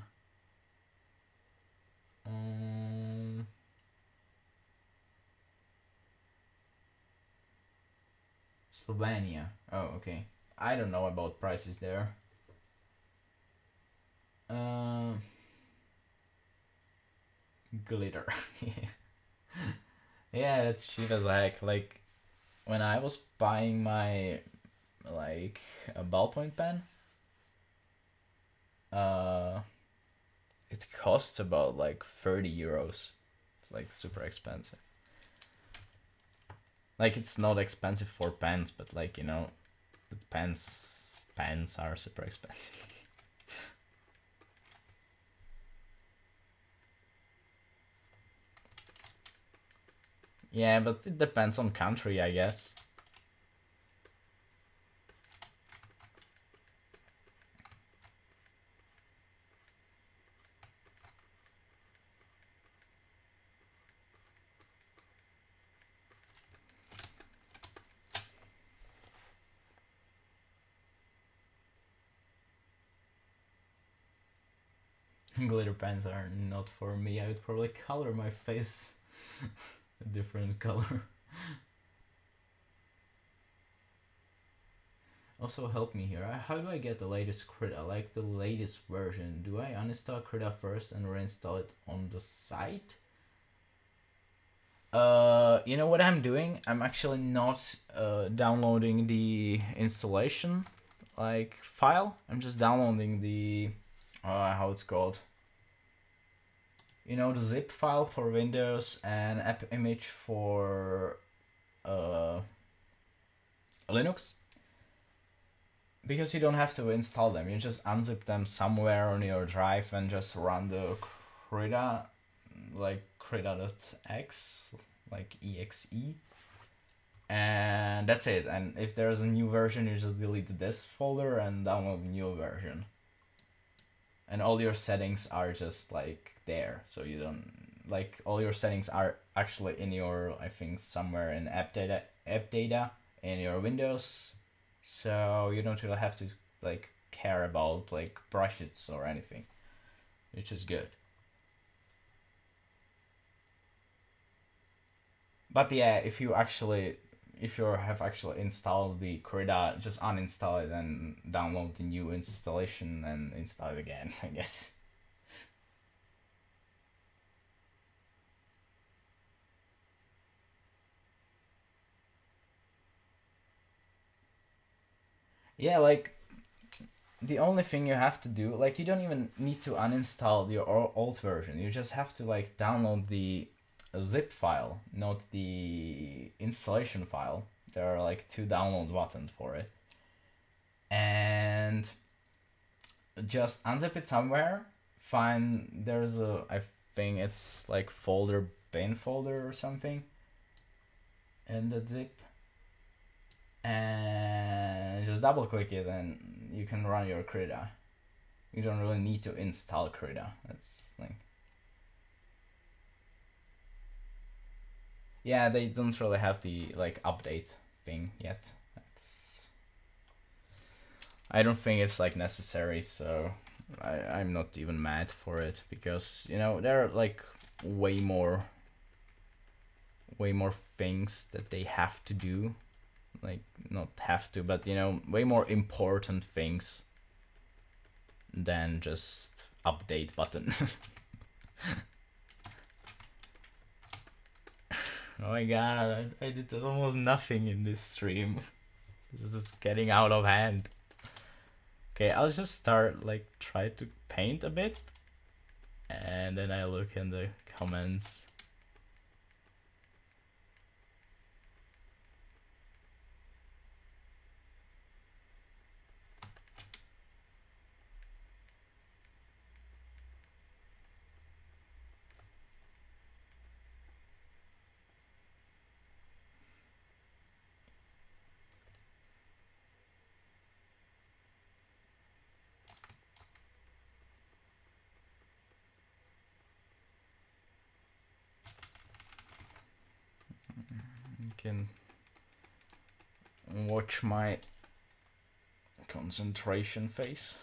Slovenia. Oh, okay. I don't know about prices there. Glitter. Yeah, that's cheap as heck. Like, when I was buying my, like, a ballpoint pen, it costs about, like, 30 euros. It's, like, super expensive. Like, it's not expensive for pens, but, like, you know, the pens are super expensive. Yeah, but it depends on country, I guess. Glitter pens are not for me. I would probably color my face a different color. Also help me here. How do I get the latest Krita? Like the latest version. Do I uninstall Krita first and reinstall it on the site? You know what I'm doing? I'm actually not downloading the installation like file. I'm just downloading the how it's called. You know, the zip file for Windows and app image for Linux. Because you don't have to install them, you just unzip them somewhere on your drive and just run the Krita, like Krita.x, like exe, and that's it. And if there's a new version, you just delete this folder and download the new version. And all your settings are just like there, so you don't like all your settings are actually in your, I think somewhere in app data in your Windows. So you don't really have to like care about like brushes or anything, which is good. But yeah, if you have actually installed the Krita, just uninstall it and download the new installation and install it again, I guess. Yeah, like the only thing you have to do, like you don't even need to uninstall your old version. You just have to like download the zip file, not the installation file. There are like two downloads buttons for it. And just unzip it somewhere. Find there's a, I think it's like folder, bin folder or something, and the zip, and just double click it and you can run your Krita. You don't really need to install Krita. That's like, yeah, they don't really have the like update thing yet. That's, I don't think it's like necessary, so I'm not even mad for it, because you know there are like way more things that they have to do, like not have to, but you know, way more important things than just update button. Oh my god, I did almost nothing in this stream. This is getting out of hand. Okay, I'll just start like try to paint a bit, and then I look in the comments. You can watch my concentration face.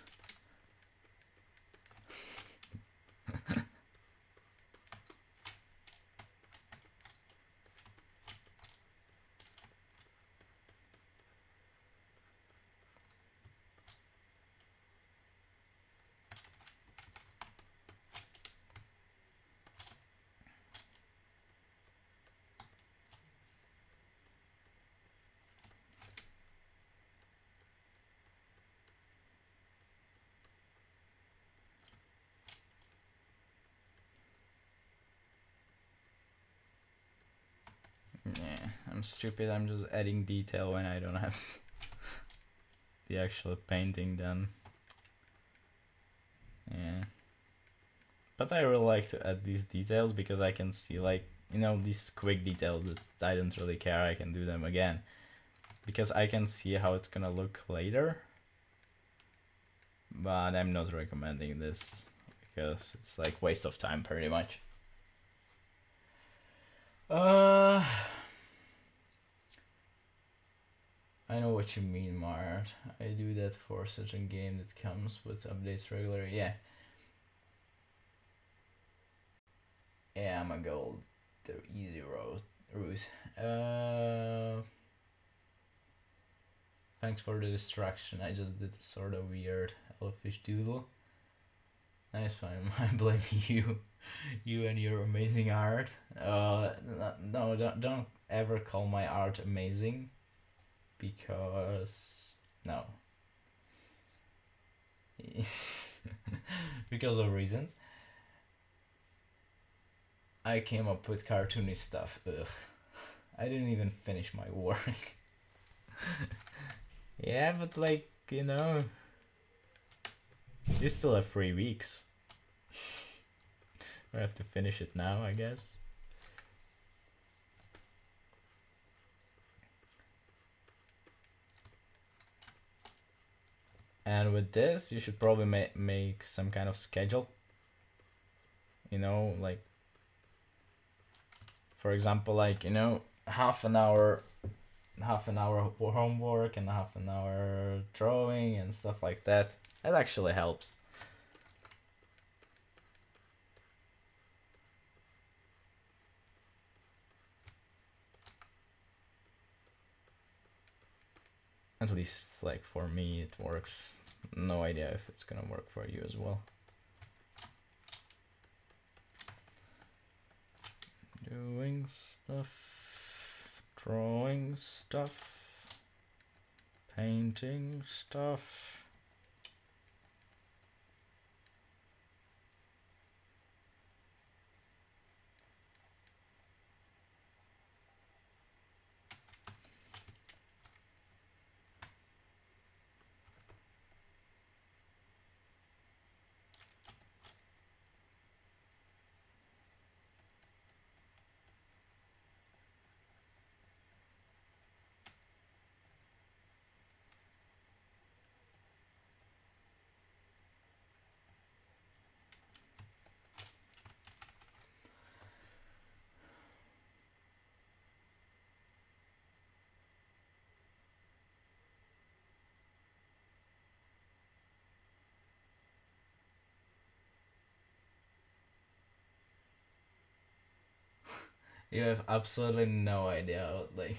Yeah, I'm stupid. I'm just adding detail when I don't have the actual painting done. Yeah. But I really like to add these details because I can see, like, you know, these quick details that I don't really care. I can do them again because I can see how it's gonna look later. But I'm not recommending this because it's like waste of time pretty much. I know what you mean, Mart. I do that for such a game that comes with updates regularly. Yeah. Yeah, I'm gonna go the easy route. Thanks for the distraction. I just did a sort of weird elfish doodle. Nice fine. I blame you. You and your amazing art. No, don't ever call my art amazing, because no. Because of reasons. I came up with cartoony stuff. Ugh. I didn't even finish my work. Yeah, but like, you know, you still have 3 weeks. I have to finish it now, I guess. And with this, you should probably make some kind of schedule. You know, like, for example, like, you know, half an hour homework and half an hour drawing and stuff like that. That actually helps. At least, like, for me, it works. No idea if it's gonna work for you as well. Doing stuff, drawing stuff, painting stuff. You have absolutely no idea, like.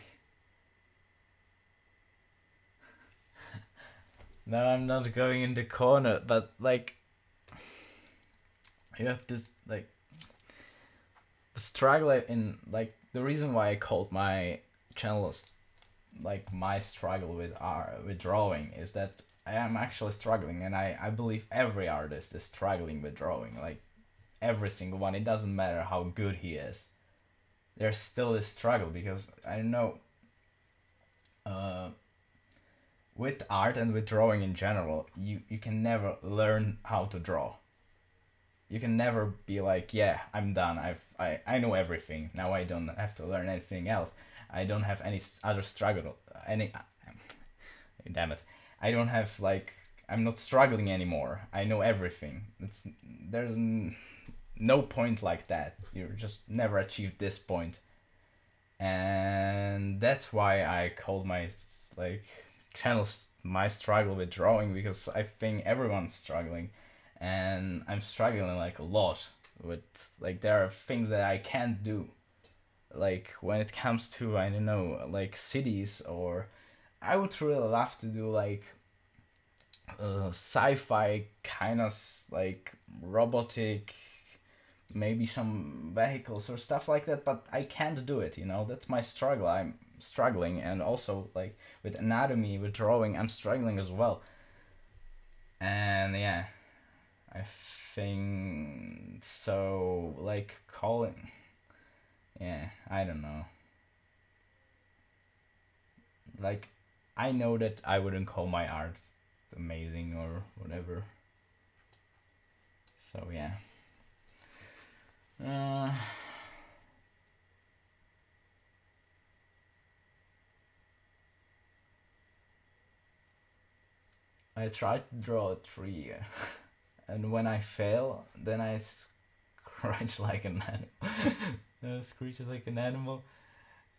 No, I'm not going in the corner, but like, you have this like the struggle in like the reason why I called my channel like my struggle with art with drawing is that I am actually struggling, and I believe every artist is struggling with drawing, like every single one. It doesn't matter how good he is. There's still a struggle because I don't know. With art and with drawing in general, you can never learn how to draw. You can never be like, yeah, I'm done. I know everything. Now I don't have to learn anything else. I don't have any other struggle. Damn it. I don't have like, I'm not struggling anymore. I know everything. There's no point like that. You just never achieved this point. And that's why I called my like channel my struggle with drawing, because I think everyone's struggling, and I'm struggling like a lot with like there are things that I can't do, like when it comes to, I don't know, like cities, or I would really love to do like sci-fi kind of like robotic, maybe some vehicles or stuff like that, but I can't do it, you know. That's my struggle. I'm struggling, and also like with anatomy, with drawing, I'm struggling as well. And yeah, I think so, like calling, yeah, I don't know, like I know that I wouldn't call my art amazing or whatever, so yeah. I tried to draw a tree, and when I fail, then I scratch like an animal, screech like an animal,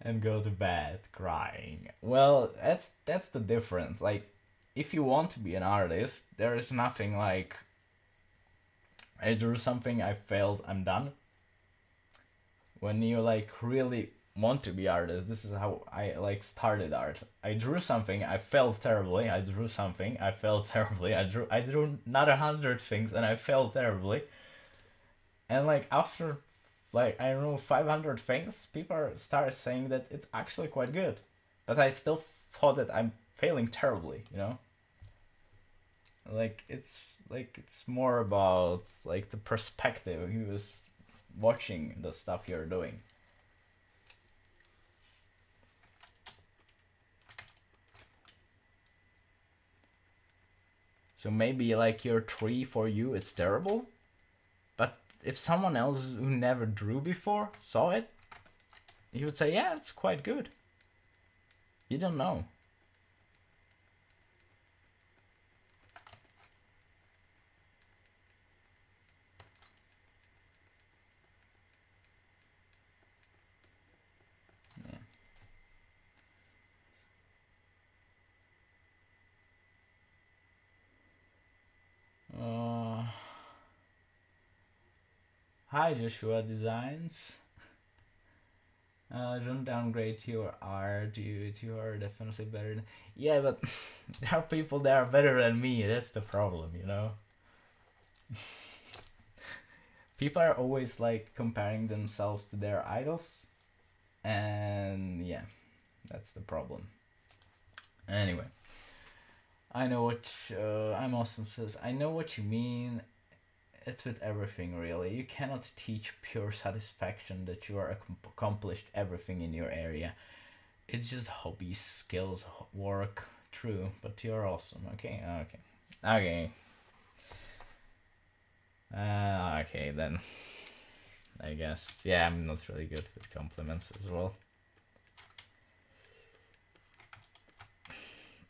and go to bed crying. Well, that's the difference. Like, if you want to be an artist, there is nothing like I drew something, I failed, I'm done. When you like really want to be artist, this is how I like started art. I drew something, I failed terribly. I drew something, I failed terribly. I drew not 100 things and I failed terribly. And like after like I don't know 500 things, people started saying that it's actually quite good. But I still thought that I'm failing terribly, you know? Like it's more about like the perspective. He was watching the stuff you're doing. So maybe like your tree for you is terrible, but if someone else who never drew before saw it, he would say, yeah, it's quite good. You don't know. Hi Joshua Designs. Don't downgrade your art. You are definitely better than... Yeah, but there are people that are better than me. That's the problem, you know. People are always like comparing themselves to their idols, and yeah, that's the problem. Anyway, I know what I'm awesome says. I know what you mean. It's with everything really. You cannot teach pure satisfaction that you are accomplished everything in your area. It's just hobbies, skills, work. True, but you're awesome. Okay, okay, okay. Okay then. I guess. Yeah, I'm not really good with compliments as well.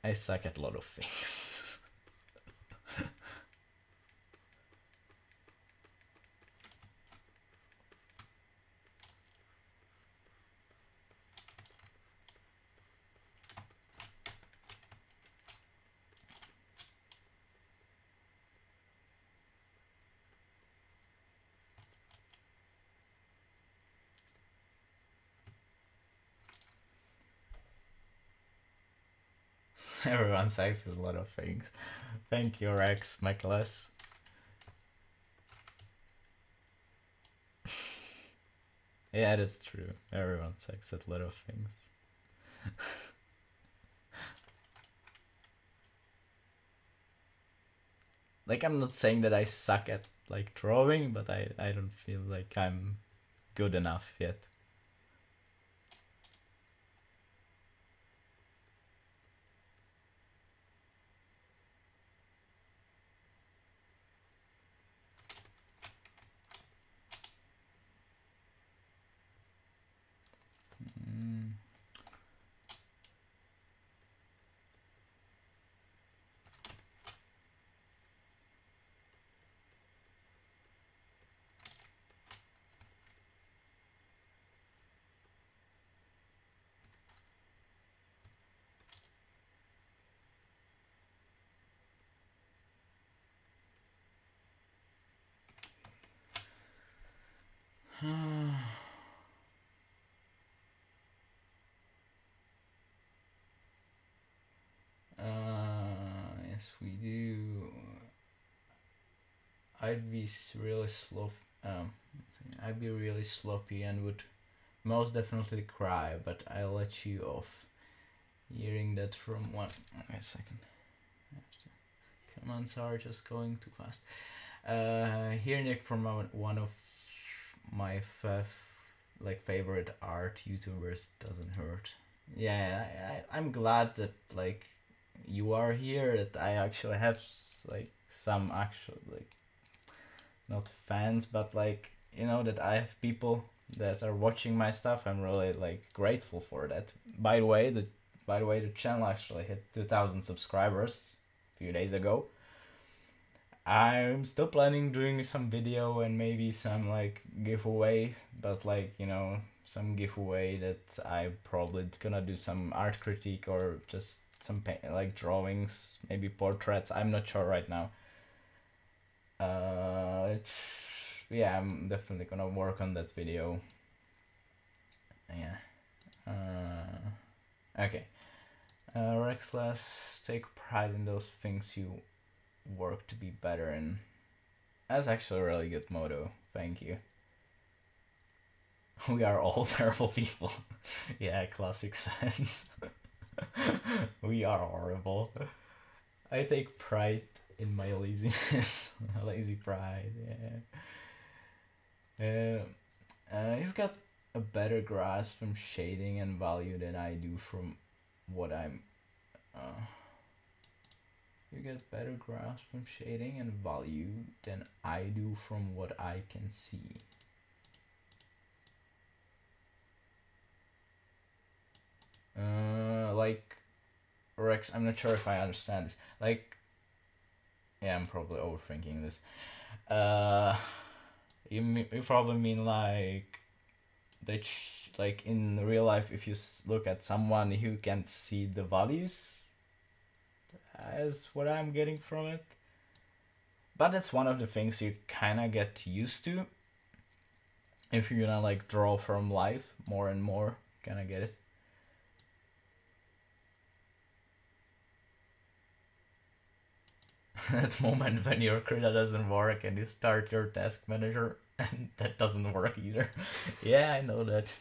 I suck at a lot of things. Everyone sucks at a lot of things. Thank you, Rex, my class. Yeah, that's true. Everyone sucks at a lot of things. Like, I'm not saying that I suck at like drawing, but I don't feel like I'm good enough yet. Yes, we do. I'd be really I'd be really sloppy and would most definitely cry, but I'll let you off. Hearing that from one. Wait a second. Commands are just going too fast. Hearing it from one of my favorite art YouTubers doesn't hurt. Yeah, I'm glad that like you are here. That I actually have like some actual like not fans, but like you know that I have people that are watching my stuff. I'm really like grateful for that. By the way, the channel actually hit 2,000 subscribers a few days ago. I'm still planning doing some video and maybe some like giveaway, but like you know some giveaway that I probably gonna do some art critique or just some like drawings, maybe portraits. I'm not sure right now. Yeah, I'm definitely gonna work on that video. Yeah. Okay. Rexless, take pride in those things you work to be better in. That's actually a really good motto. Thank you. We are all terrible people. Yeah, classic sense. We are horrible. I take pride in my laziness. Lazy pride, yeah. You've got a better grasp from shading and value than I do from what I'm... You get better grasp from shading and value than I do from what I can see. Like, Rex, I'm not sure if I understand this. Like, yeah, I'm probably overthinking this. You probably mean like that, like in real life, if you look at someone who can't see the values, as what I'm getting from it. But that's one of the things you kind of get used to if you're gonna like draw from life more and more. Kind of get it. That moment when your Krita doesn't work and you start your task manager and that doesn't work either. Yeah, I know that.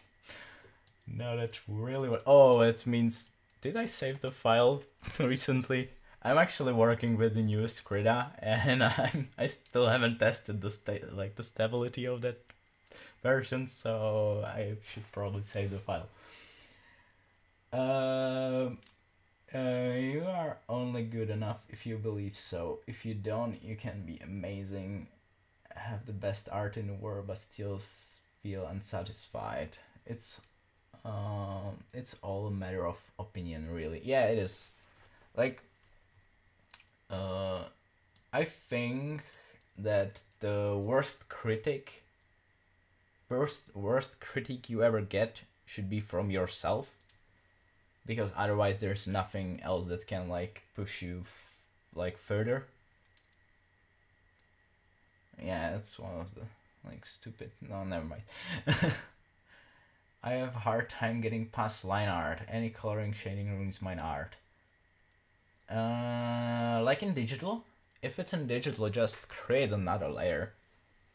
No, that's really what. Oh, it means. Did I save the file recently? I'm actually working with the newest Krita, and I still haven't tested the the stability of that version, so I should probably save the file. You are only good enough if you believe so. If you don't, you can be amazing, have the best art in the world, but still feel unsatisfied. It's all a matter of opinion, really. Yeah, it is. Like, I think that the worst critic you ever get should be from yourself, because otherwise there's nothing else that can like push you like further. Yeah, that's one of the like stupid. No, never mind. I have a hard time getting past LineART. Any coloring shading ruins my art. Like in digital, if it's in digital, just create another layer.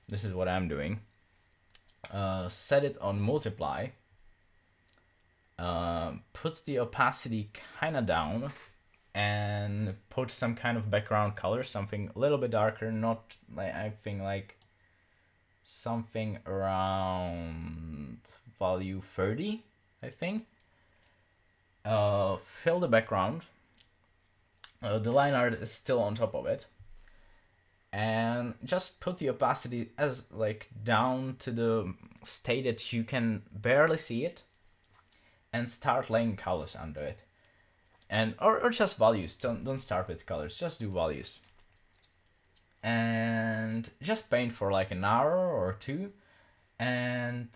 This is what I'm doing. Set it on multiply. Put the opacity kinda down, and put some kind of background color, something a little bit darker, not like, I think like something around value 30, I think. Fill the background. The line art is still on top of it, and just put the opacity as like down to the state that you can barely see it, and start laying colors under it, and or just values. Don't start with colors, just do values, and just paint for like an hour or two, and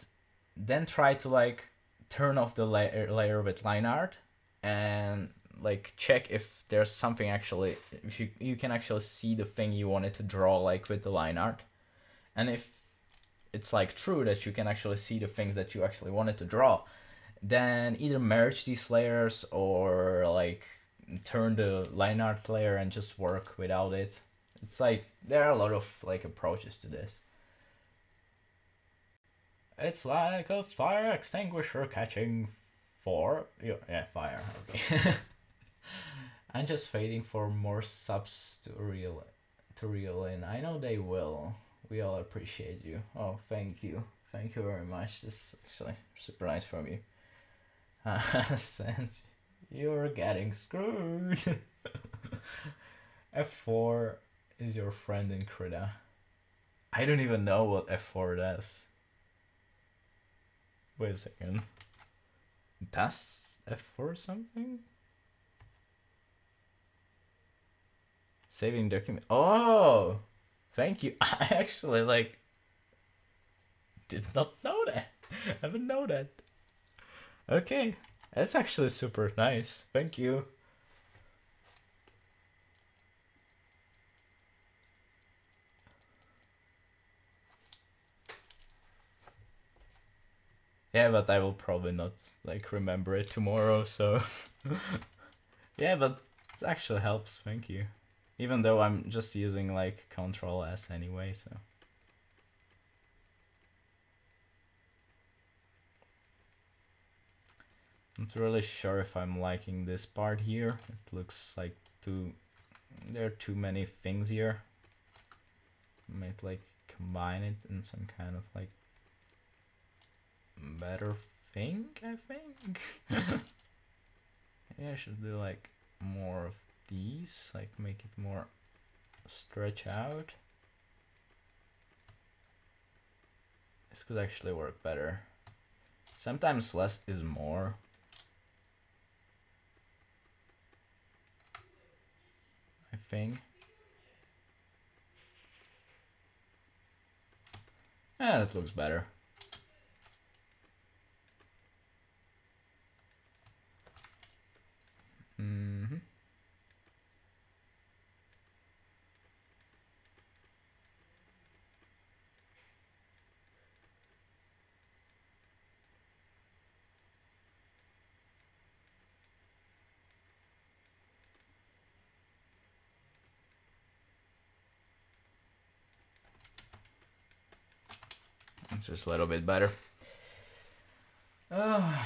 then try to like turn off the layer with line art, and like check if there's something actually, if you can actually see the thing you wanted to draw like with the line art. And if it's like true that you can actually see the things that you actually wanted to draw, then either merge these layers or like turn the line art layer and just work without it. It's like there are a lot of like approaches to this. It's like a fire extinguisher catching fire. Yeah, fire. Okay. I'm just waiting for more subs to reel in. I know they will. We all appreciate you. Oh, thank you. Thank you very much. This is actually super nice from you. Since you're getting screwed. F4 is your friend in Krita. I don't even know what F4 does. Wait a second. Does F4 something? Saving document. Oh, thank you. I actually like did not know that. I didn't know that. Okay, that's actually super nice. Thank you. Yeah, but I will probably not like remember it tomorrow, so yeah, but it actually helps. Thank you. Even though I'm just using like Control S anyway, so. I'm not really sure if I'm liking this part here. It looks like there are too many things here. Might like combine it in some kind of like better thing, I think. Yeah, I should do like more of these, like make it more stretch out. This could actually work better. Sometimes less is more. I think. Yeah, that looks better. Mm-hmm. It's just a little bit better. Oh.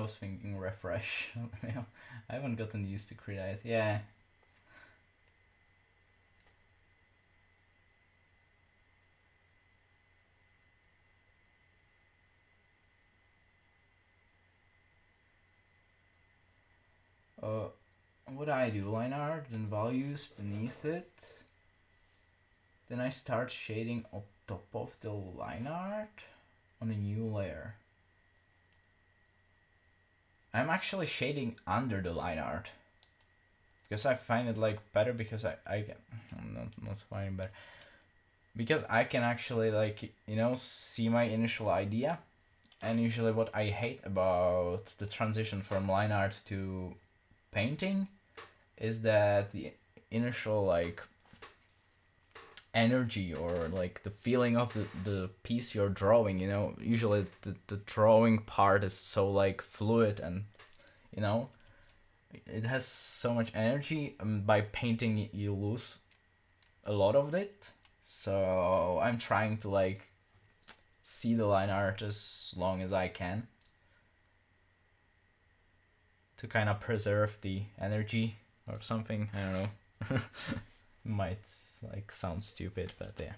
I was thinking refresh. I haven't gotten used to Krita yet. Yeah. What I do, LineART, then values beneath it. Then I start shading on top of the LineART on a new layer. I'm actually shading under the LineART because I find it like better because I'm not finding better because I can actually like, you know, see my initial idea. And usually what I hate about the transition from LineART to painting is that the initial like energy or like the feeling of the piece you're drawing, you know, usually the drawing part is so like fluid and, you know, it has so much energy, and by painting you lose a lot of it. So I'm trying to like see the LineART as long as I can to kind of preserve the energy or something. I don't know. Might like sound stupid, but yeah.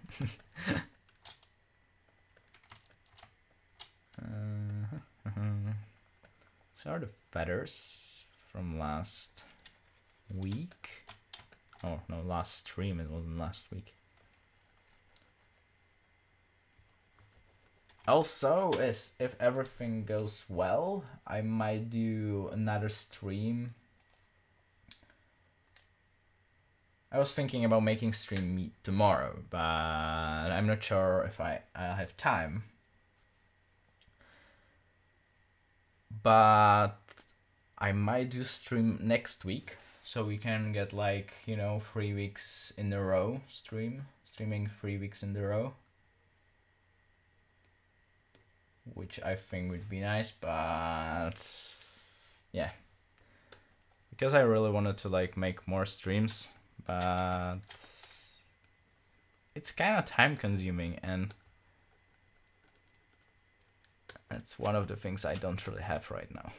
So are the feathers from last week? Oh no, last stream. It wasn't last week. Also, if everything goes well, I might do another stream. I was thinking about making stream meet tomorrow, but I'm not sure if I'll have time. But I might do stream next week, so we can get like, you know, 3 weeks in a row streaming 3 weeks in a row, which I think would be nice. But yeah, because I really wanted to like make more streams, but it's kind of time consuming, and that's one of the things I don't really have right now.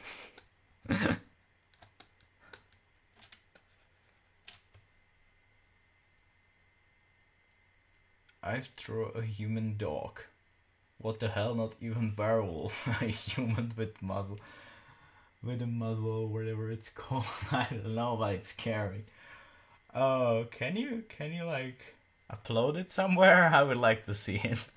I've drawn a human dog. What the hell? Not even werewolf. A human with muzzle, with a muzzle or whatever it's called. I don't know, but it's scary. Oh, can you like upload it somewhere? I would like to see it.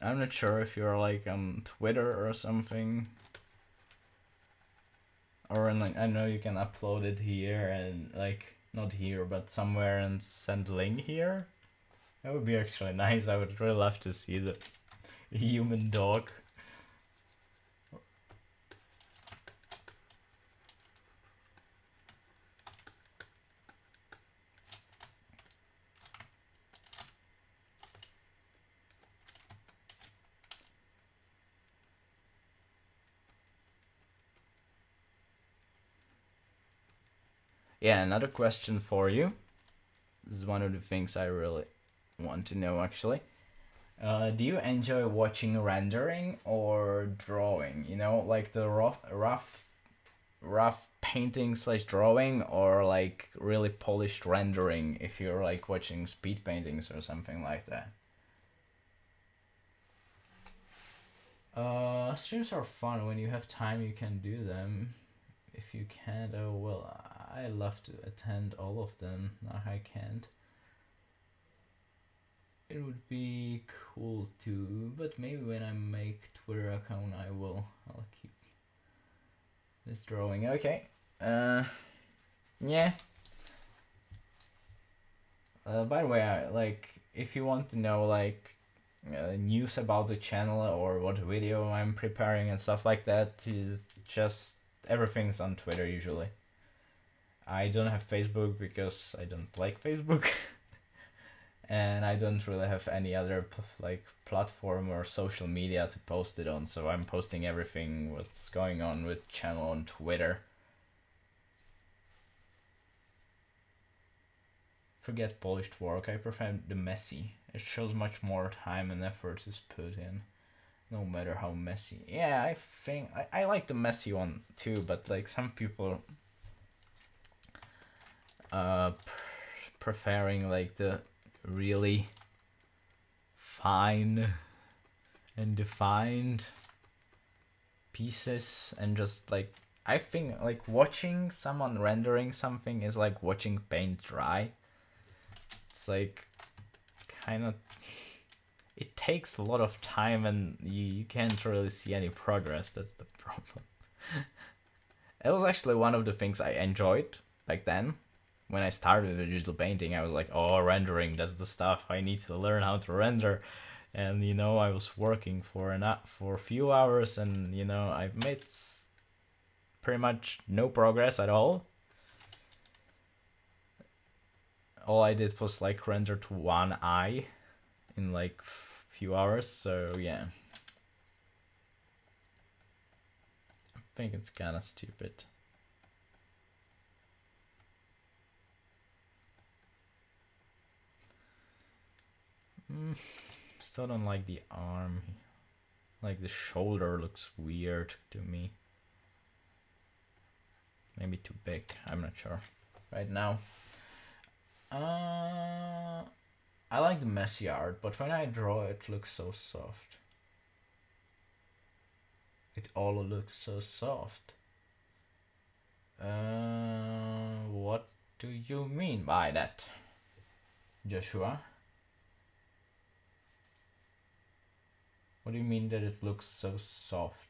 I'm not sure if you're like on Twitter or something. Or in, like, I know you can upload it here and like, not here, but somewhere, and send link here. That would be actually nice. I would really love to see the human dog. Yeah, another question for you. This is one of the things I really want to know, actually. Do you enjoy watching rendering or drawing? You know, like the rough painting slash drawing, or like really polished rendering if you're like watching speed paintings or something like that. Streams are fun. When you have time, you can do them. If you can't, oh well, I love to attend all of them. Now I can't. It would be cool too, but maybe when I make Twitter account, I'll keep this drawing. Okay. Yeah. By the way, like, if you want to know like news about the channel or what video I'm preparing and stuff like that, is just everything's on Twitter usually. I don't have Facebook because I don't like Facebook. And I don't really have any other like platform or social media to post it on, so I'm posting everything what's going on with channel on Twitter. forget polished work. I prefer the messy. It shows much more time and effort is put in, no matter how messy. Yeah, I think I like the messy one too, but like some people preferring like the really fine and defined pieces, and just like I think like watching someone rendering something is like watching paint dry. It's like kind of, it takes a lot of time and you can't really see any progress. That's the problem. It was actually one of the things I enjoyed back then. When I started with digital painting, I was like, oh, rendering, that's the stuff. I need to learn how to render. And, you know, I was working for a few hours, and, you know, I've made pretty much no progress at all. All I did was, like, render to one eye in, like, few hours, so, yeah. I think it's kind of stupid. Still don't like the arm. Like the shoulder looks weird to me. Maybe too big, I'm not sure right now. I like the messy art, but when I draw it looks so soft. It all looks so soft. What do you mean by that, Joshua? What do you mean that it looks so soft?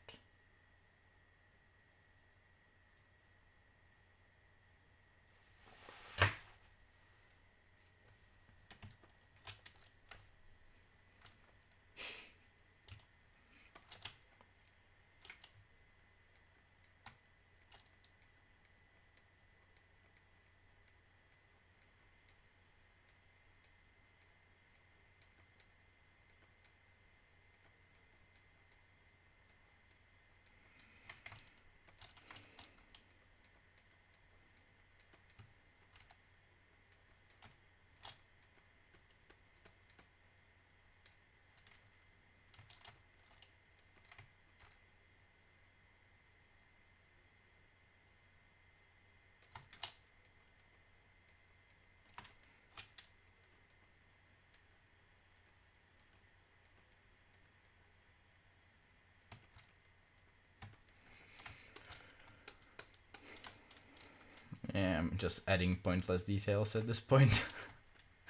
Yeah, I'm just adding pointless details at this point.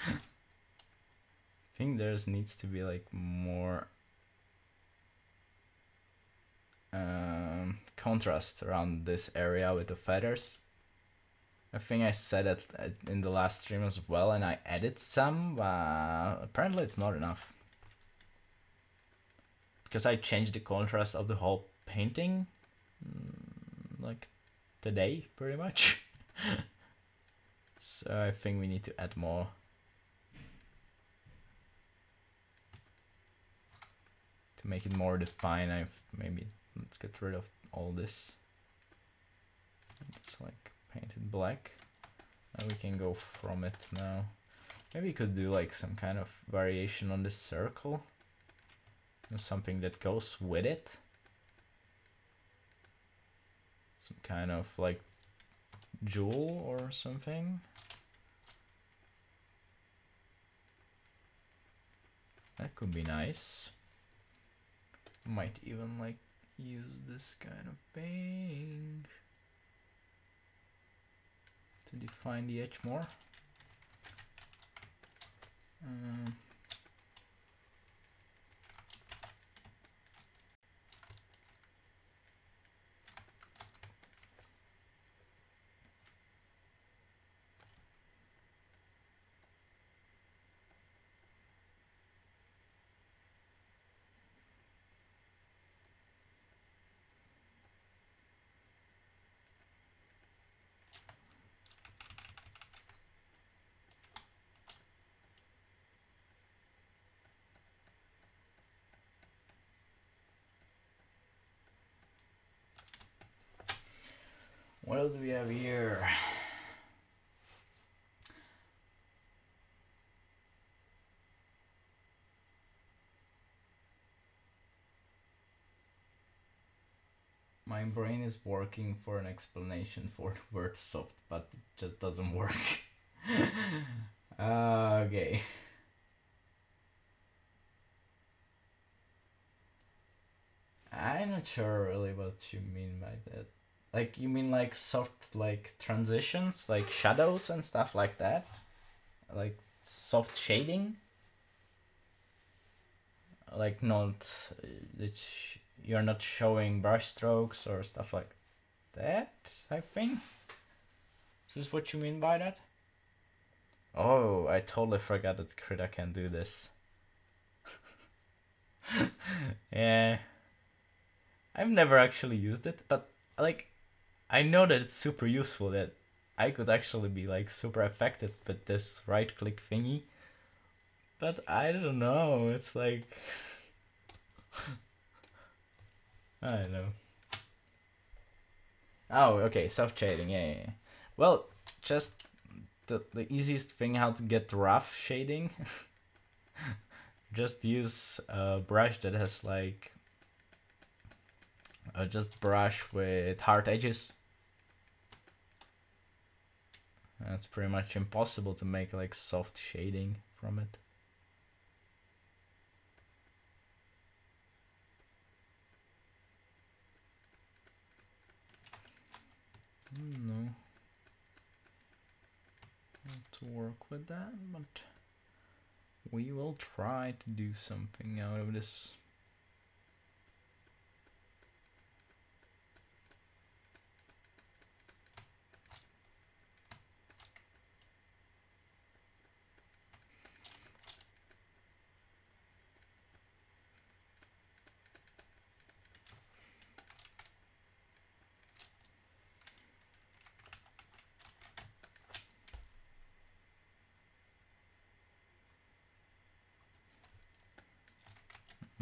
I think there's needs to be like more contrast around this area with the feathers. I think I said it in the last stream as well, and I added some, but apparently it's not enough. Because I changed the contrast of the whole painting, like today, pretty much. So I think we need to add more. To make it more defined, maybe let's get rid of all this. Just like paint it black. And we can go from it now. Maybe we could do like some kind of variation on this circle. Or something that goes with it. Some kind of like jewel or something. That could be nice. Might even like use this kind of thing to define the edge more. What else do we have here? brain is working for an explanation for the word soft, but it just doesn't work. Okay. I'm not sure really what you mean by that. Like, you mean like soft, like transitions, like shadows and stuff like that? Like soft shading? Like not, you're not showing brush strokes or stuff like that, I think? Is this what you mean by that? Oh, I totally forgot that Krita can do this. Yeah. I've never actually used it, but like I know that it's super useful, that I could actually be like super effective with this right click thingy. But I don't know, it's like I don't know. Oh, okay, soft shading, yeah. Well, just the easiest thing how to get rough shading. Just use a brush that has like just brush with hard edges. It's pretty much impossible to make like soft shading from it. No. How to work with that, but we will try to do something out of this.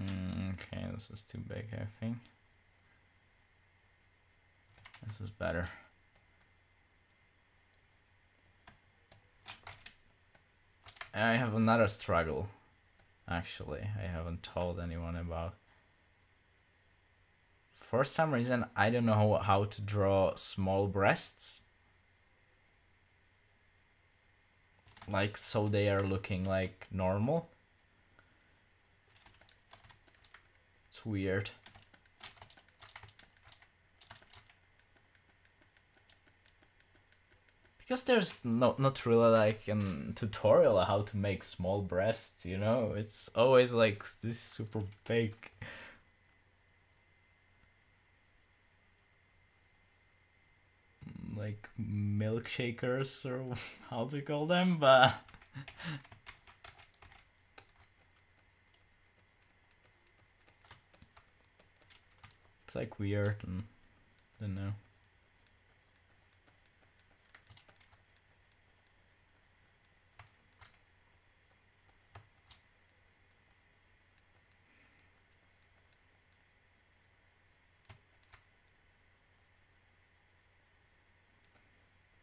Okay, this is too big, I think. This is better. I have another struggle, actually, I haven't told anyone about. For some reason, I don't know how to draw small breasts. Like, so they are looking like normal. It's weird. Because there's not really like a tutorial how to make small breasts, you know? It's always like this super big. Like milkshakers or how to call them, but it's like weird and I don't know.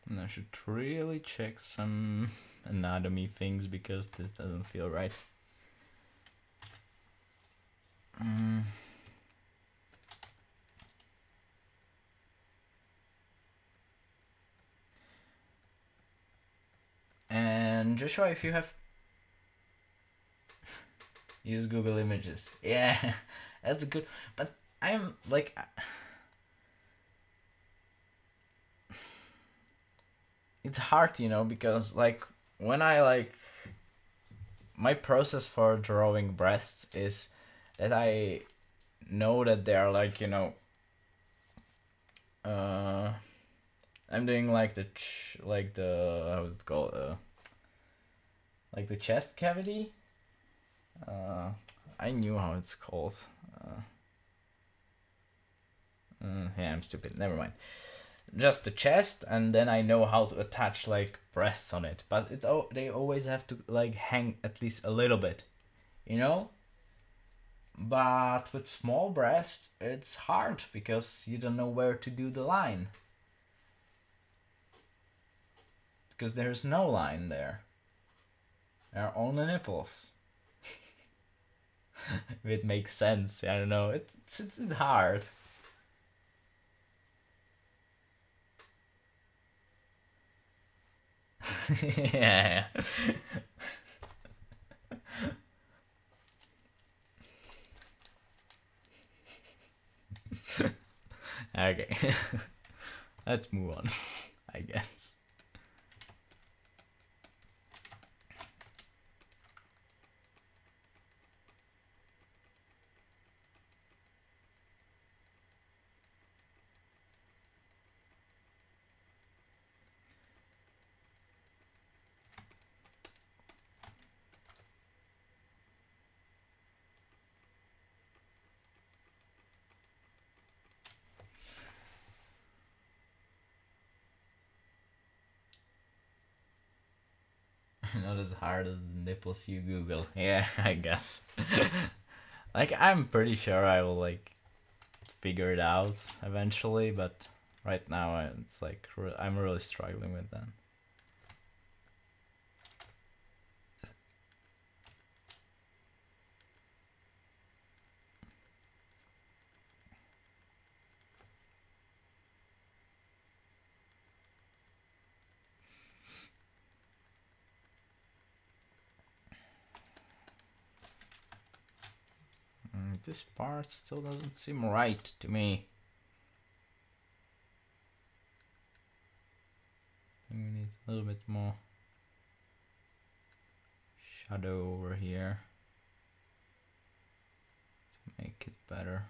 And I should really check some anatomy things because this doesn't feel right. And Joshua, if you have use Google Images, yeah, that's good. But I'm like, it's hard, you know, because like when I like my process for drawing breasts is that I know that they are like, you know, I'm doing like the how's it called, like the chest cavity. I knew how it's called. Yeah, I'm stupid. Never mind. Just the chest, and then I know how to attach like breasts on it. But they always have to like hang at least a little bit, you know. But with small breasts, it's hard because you don't know where to do the line. Because there's no line there. There are only nipples. If it makes sense, I don't know. It's hard. Yeah. Okay. Let's move on, I guess. Not as hard as the nipples you Google. Yeah, I guess. Like, I'm pretty sure I will, like, figure it out eventually, but right now it's like I'm really struggling with that. This part still doesn't seem right to me. I think we need a little bit more shadow over here to make it better.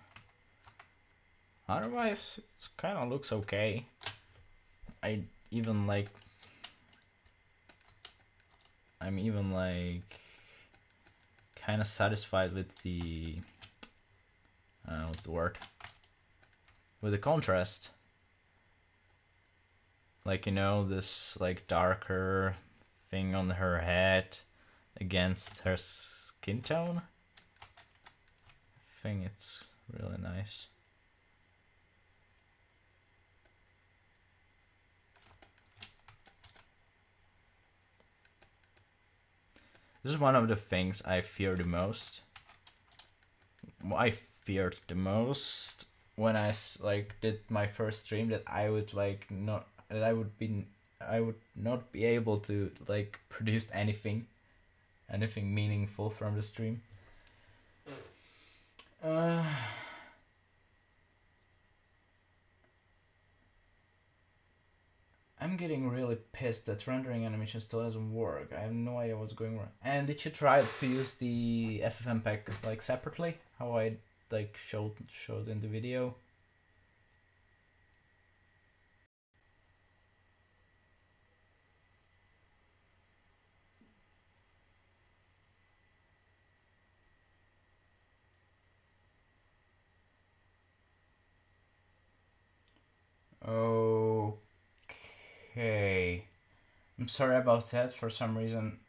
Otherwise, it kind of looks okay. I'm even like kind of satisfied with the what's the word? With the contrast. Like, you know, this like darker thing on her head against her skin tone. I think it's really nice. This is one of the things I fear the most. I feared the most when I like did my first stream, that I would like not that I would not be able to like produce anything meaningful from the stream. I'm getting really pissed that rendering animation still doesn't work. I have no idea what's going wrong. And did you try to use the FFmpeg like separately? How I like showed in the video? Okay. I'm sorry about that. For some reason,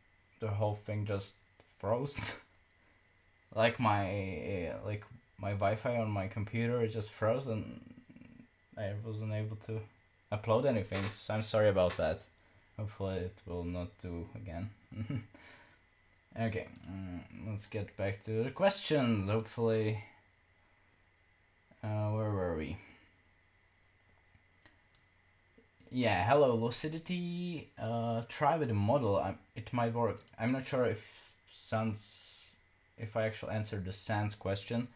the whole thing just froze. like my Wi-Fi on my computer, it just froze and I wasn't able to upload anything. So I'm sorry about that. Hopefully it will not do again. Okay, let's get back to the questions. Hopefully, where were we? Yeah, hello lucidity. Try with a model. It might work. I'm not sure if I actually answered the sans question.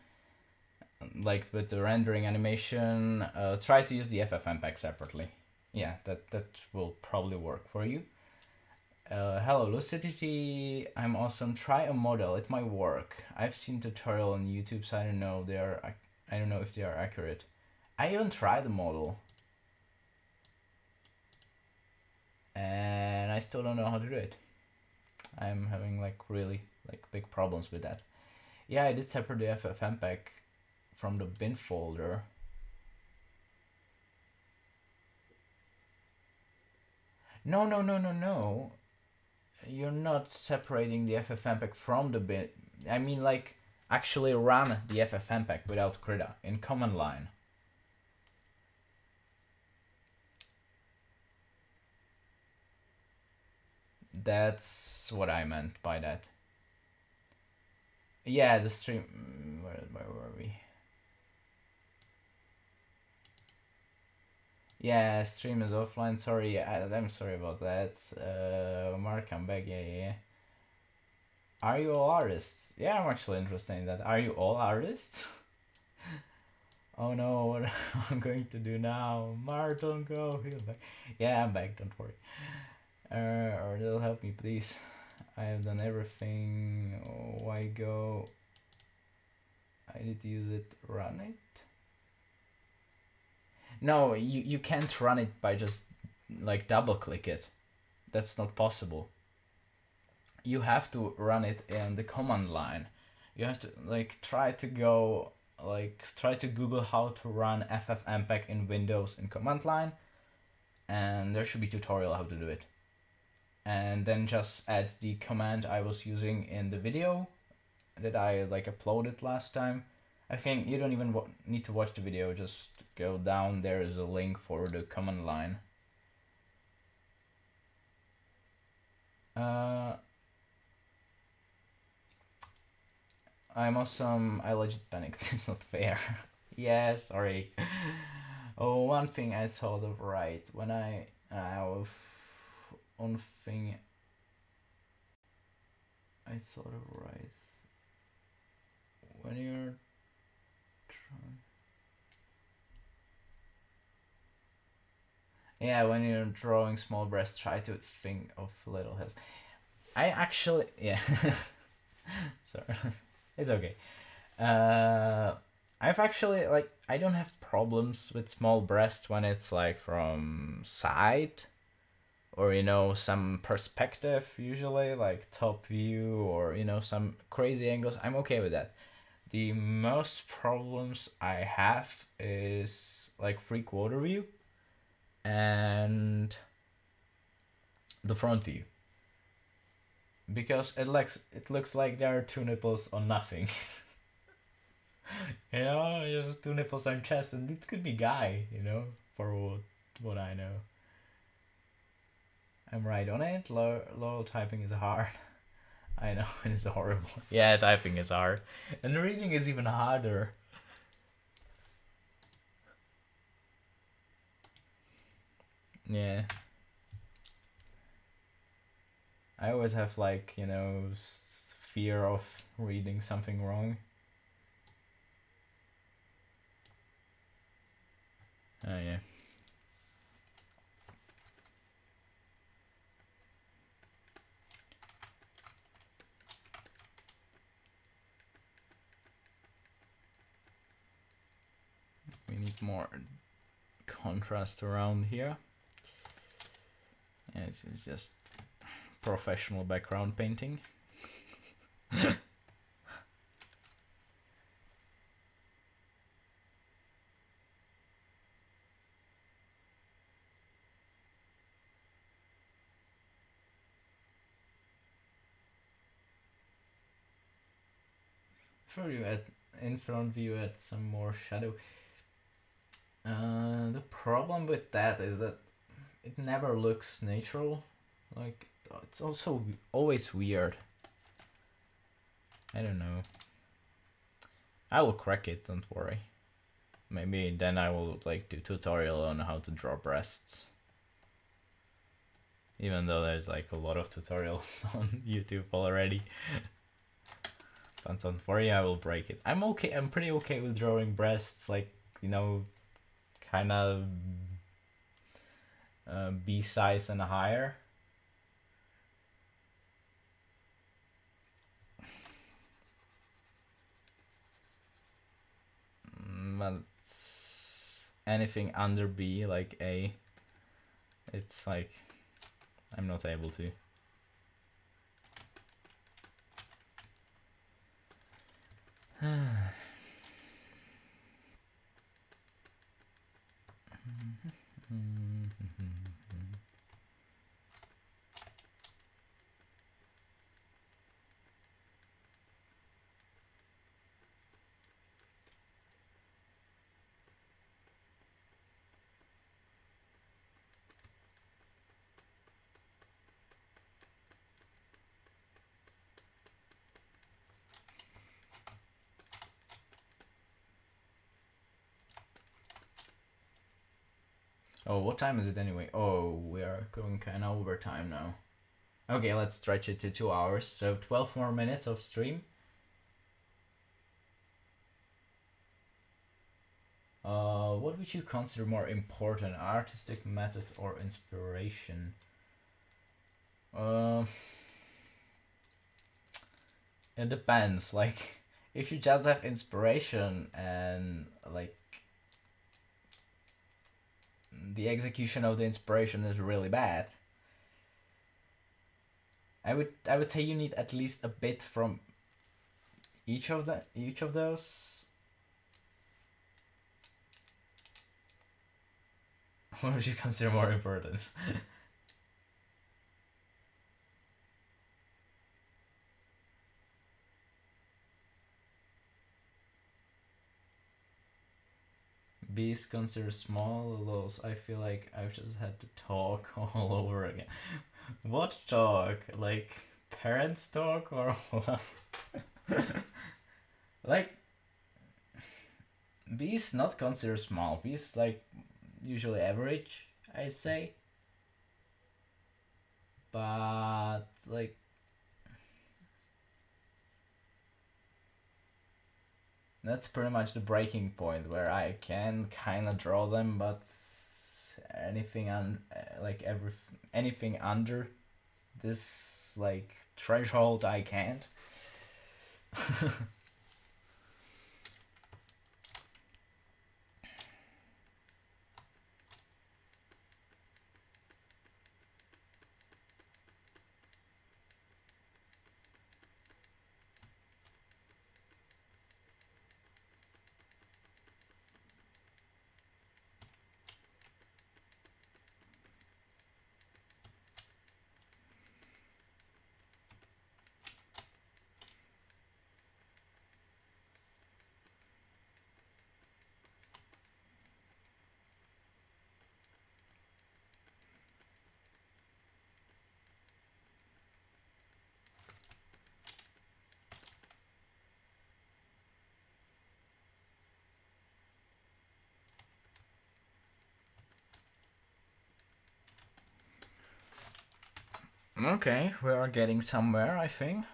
Like with the rendering animation, try to use the FFmpeg separately. Yeah, that will probably work for you. Hello lucidity. I'm awesome. Try a model. It might work. I've seen tutorial on YouTube, so I don't know if they are accurate. I haven't tried the model. And I still don't know how to do it. I'm having like really like big problems with that. Yeah, I did separate the FFmpeg from the bin folder. No. You're not separating the FFmpeg from the bin. I mean, like, actually run the FFmpeg without Krita in command line. That's what I meant by that. Yeah, the stream. Where were we? Yeah, stream is offline. Sorry, I'm sorry about that. Mark, I'm back. Yeah, yeah, yeah. Are you all artists? Yeah, I'm actually interested in that. Are you all artists? Oh no, what I'm going to do now? Mart, don't go. He's back. Yeah, I'm back. Don't worry. Or they'll help me, please. I have done everything. Why go? I need to use it. Run it. No, you can't run it by just like double click it. That's not possible. You have to run it in the command line. You have to like try to Google how to run ffmpeg in Windows in command line, and there should be tutorial how to do it. And then just add the command I was using in the video that I like uploaded last time. I think you don't even need to watch the video, just go down, there is a link for the command line. I'm awesome, I legit panicked, it's not fair. Yeah, sorry. Oh, one thing I thought of right, when one thing I thought of right. When you're when you're drawing small breasts, try to think of little heads. I actually, yeah. Sorry. It's okay. I've actually, like, I don't have problems with small breasts when it's, like, from side or, you know, some perspective, usually, like top view or, you know, some crazy angles. I'm okay with that. The most problems I have is, like, 3/4 view and the front view, because it looks like there are two nipples on nothing. You know, just two nipples on chest, and it could be guy, you know, for what I know. I'm right on it. Lol, typing is hard. I know, it is horrible. Yeah, typing is hard, and reading is even harder. Yeah. I always have, like, you know, fear of reading something wrong. Oh, yeah. We need more contrast around here. Yeah, this is just professional background painting. For you in front view, add some more shadow. The problem with that is that it never looks natural. Like, it's also always weird. I don't know. I will crack it, don't worry. Maybe then I will like do tutorial on how to draw breasts. Even though there's like a lot of tutorials on YouTube already. But don't worry, I will break it. I'm okay, I'm pretty okay with drawing breasts, like, you know, kind of B size and higher. But anything under B, like A, it's like I'm not able to. Oh, what time is it anyway? Oh, we are going kind of over time now. Okay, let's stretch it to 2 hours. So 12 more minutes of stream. What would you consider more important, artistic method or inspiration? It depends. Like, if you just have inspiration and like the execution of the inspiration is really bad, I would say you need at least a bit from each of those. What would you consider more important? B is considered small, those I feel like I've just had to talk all over again. What talk? Like parents talk or what? Like B is not considered small. B is like usually average, I'd say. But like that's pretty much the breaking point where I can kind of draw them, but anything anything under this like threshold I can't. Okay, we are getting somewhere, I think.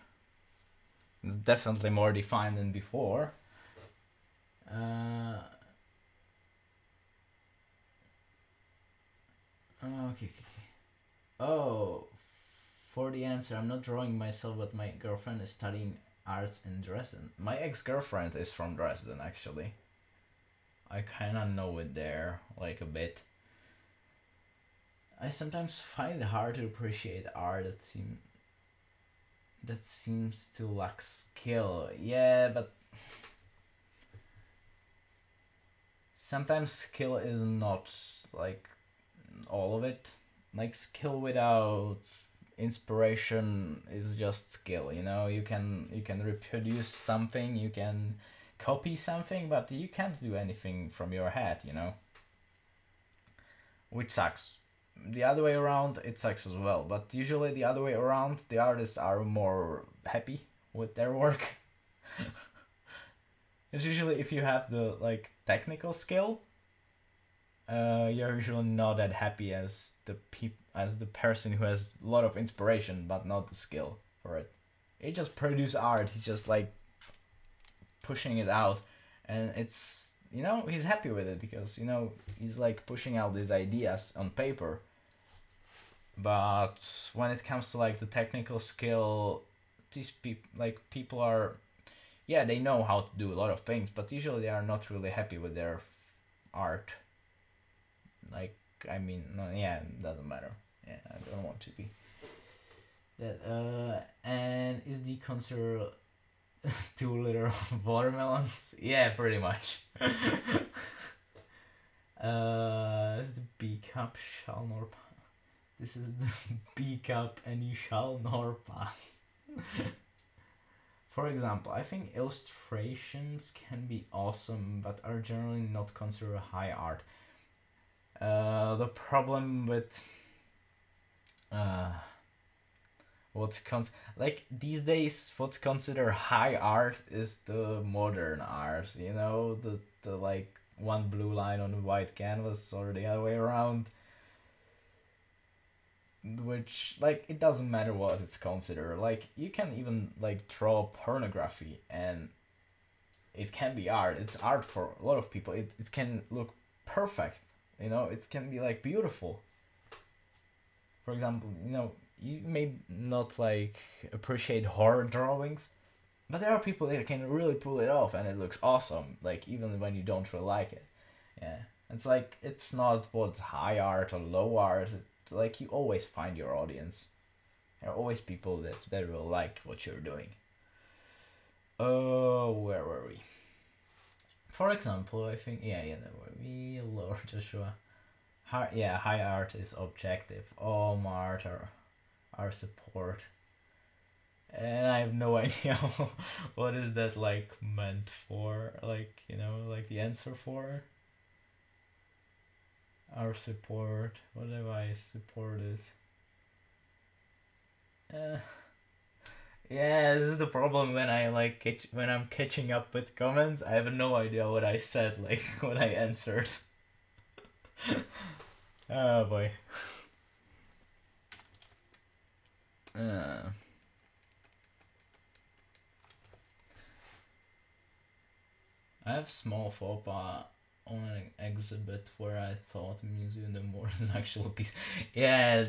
It's definitely more defined than before. Okay. Oh, for the answer, I'm not drawing myself, but my girlfriend is studying arts in Dresden. My ex-girlfriend is from Dresden, actually. I kind of know it there, like a bit. I sometimes find it hard to appreciate art that seems to lack skill. Yeah, but sometimes skill is not like all of it. Like skill without inspiration is just skill, you know. You can reproduce something, you can copy something, but you can't do anything from your head, you know. Which sucks. The other way around, it sucks as well, but usually the other way around, the artists are more happy with their work. It's usually if you have the like technical skill, you're usually not that happy as the person who has a lot of inspiration but not the skill for it. He just produce art. He's just like pushing it out, and it's, you know, he's happy with it because, you know, he's like pushing out these ideas on paper. But when it comes to like the technical skill, these people are, yeah, they know how to do a lot of things, but usually they are not really happy with their art. Like, I mean, no, yeah, it doesn't matter. Yeah, I don't want to be that. And is the consider 2 liter watermelons? Yeah, pretty much. Is the B cup shall nor pass. This is the B cup and you shall nor pass. For example, I think illustrations can be awesome, but are generally not considered high art. The problem with like these days, what's considered high art is the modern art. You know, the like one blue line on a white canvas or the other way around. Which, like, it doesn't matter what it's considered. Like, you can even, like, draw pornography and it can be art. It's art for a lot of people. It can look perfect, you know, it can be, like, beautiful. For example, you know, you may not, like, appreciate horror drawings, but there are people that can really pull it off and it looks awesome, like, even when you don't really like it. Yeah. It's like, it's not what's high art or low art. Like, you always find your audience. There are always people that will like what you're doing. Oh, where were we? For example, I think, there were we, Lord Joshua. High art is objective. Oh, Mart, our support. And I have no idea what is that, like, meant for, like, you know, like the answer for. Our support. What have I supported? Yeah, this is the problem when I when I'm catching up with comments. I have no idea what I said, like what I answered. Oh boy. I have small faux pas on an exhibit where I thought the museum the more is an actual piece. Yeah,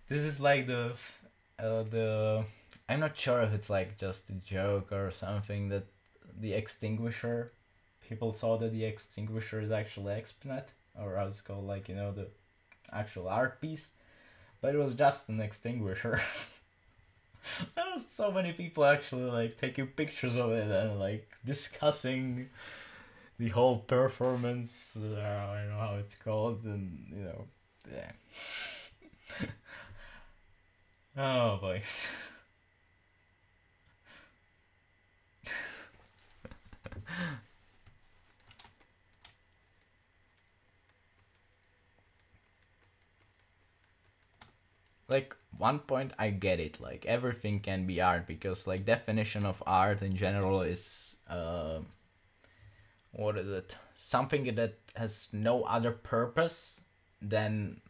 this is like the I'm not sure if it's like just a joke or something that the extinguisher, people thought that the extinguisher is actually exponent, or how it's called, like, you know, the actual art piece, but it was just an extinguisher. There was so many people actually like taking pictures of it and like discussing the whole performance. I don't know how it's called, and you know, yeah. Oh boy. Like, one point I get it, like everything can be art, because like definition of art in general is what is it, something that has no other purpose than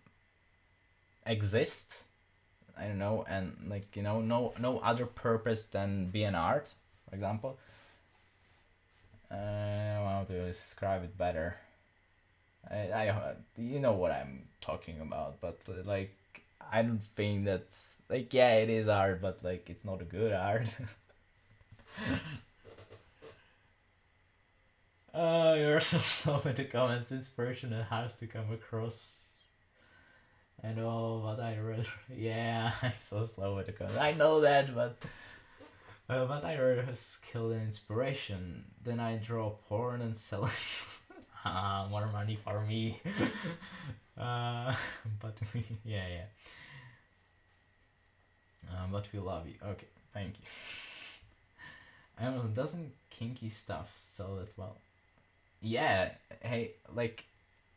exist. I don't know, and like, you know, no other purpose than be an art, for example. I don't know how to describe it better. I you know what I'm talking about, but like, I don't think that's like, yeah, it is art, but like it's not a good art. Oh, you're so slow with the comments. Inspiration and has to come across. And all, but I read. Yeah, I'm so slow with the comments. I know that, but I rather have skill and inspiration. Then I draw porn and sell it. More money for me. But we, yeah. But we love you. Okay, thank you. I don't know, doesn't kinky stuff sell it well? Yeah, hey, like,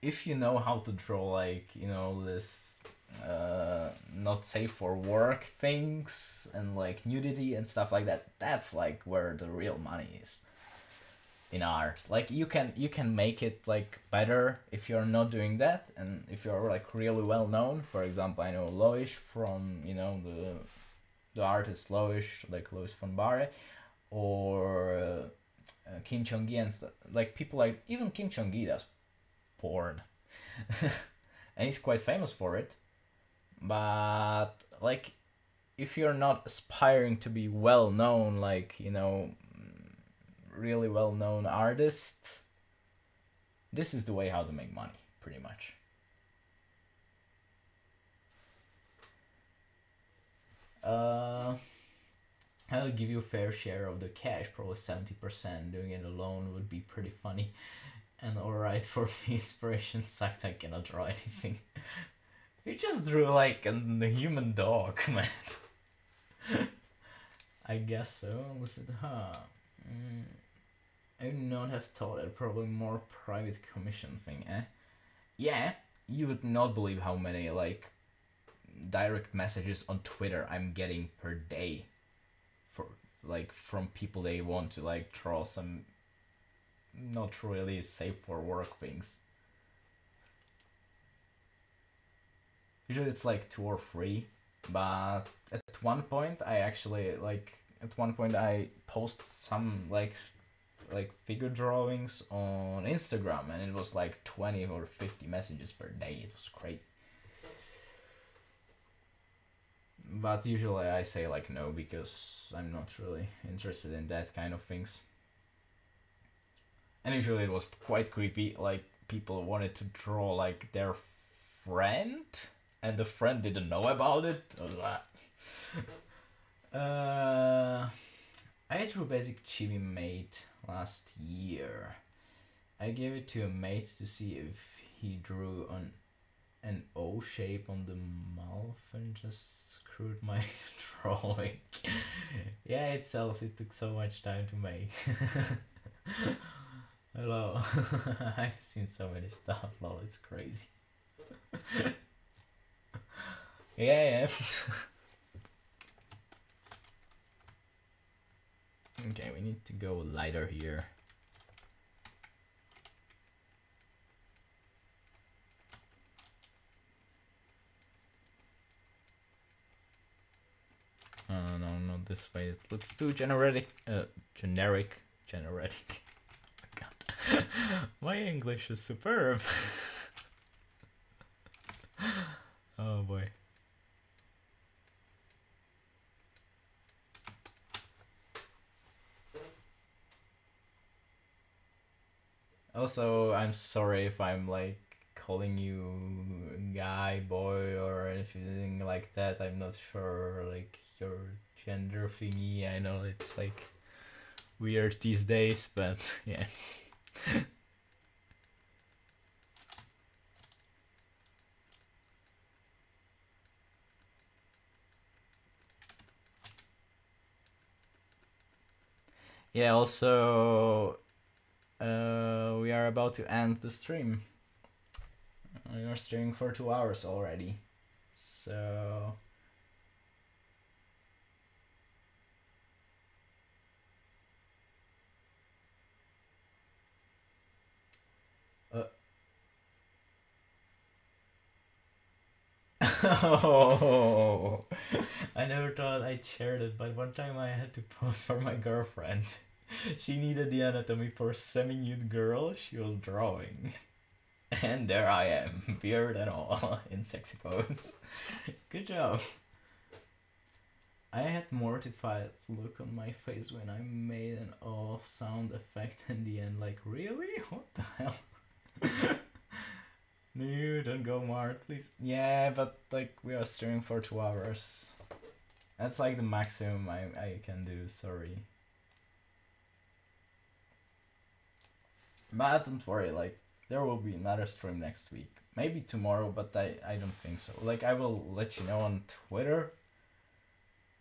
if you know how to draw, like, you know, this not safe for work things and like nudity and stuff like that, that's like where the real money is in art. Like, you can make it like better if you're not doing that, and if you're like really well known. For example, I know Loish from, you know, the artist Loish, like Lois von Barre, or Kim Chong-gi and stuff. Like, people like, even Kim Chong-gi does porn. And he's quite famous for it. But like, if you're not aspiring to be well known, like, you know, really well known artist, this is the way how to make money, pretty much. I'll give you a fair share of the cash, probably 70%. Doing it alone would be pretty funny and alright for me. Inspiration sucked, I cannot draw anything. You just drew like a human dog, man. I guess so. Listen, I would not have thought it. Probably more private commission thing, eh? Yeah, you would not believe how many like direct messages on Twitter I'm getting per day for like from people they want to like draw some not really safe for work things. Usually it's like 2 or 3, but at one point I actually I post some like figure drawings on Instagram, and it was like 20 or 50 messages per day. It was crazy. But usually I say like no, because I'm not really interested in that kind of things. And usually it was quite creepy, like people wanted to draw like their friend, and the friend didn't know about it. I drew basic chibi mate last year. I gave it to a mate to see if he drew an O shape on the mouth and just screwed my drawing. Yeah, it sells. It took so much time to make. Hello. I've seen so many stuff. Lol, it's crazy. Yeah. Okay, we need to go lighter here. No, not this way. It looks too generic. Generic. God, my English is superb. Oh boy. Also, I'm sorry if I'm like calling you guy, boy, or anything like that. I'm not sure like your gender thingy. I know it's like weird these days, but yeah. Yeah, also we are about to end the stream. We are streaming for 2 hours already. So oh, I never thought I'd shared it, but one time I had to pose for my girlfriend. She needed the anatomy for a semi-nude girl she was drawing. And there I am, beard and all, in sexy pose. Good job. I had mortified look on my face when I made an oh sound effect in the end, like, really? What the hell? No, don't go Mart, please. Yeah, but like we are streaming for 2 hours. That's like the maximum I can do, sorry. But don't worry, like there will be another stream next week. Maybe tomorrow, but I don't think so. Like I will let you know on Twitter.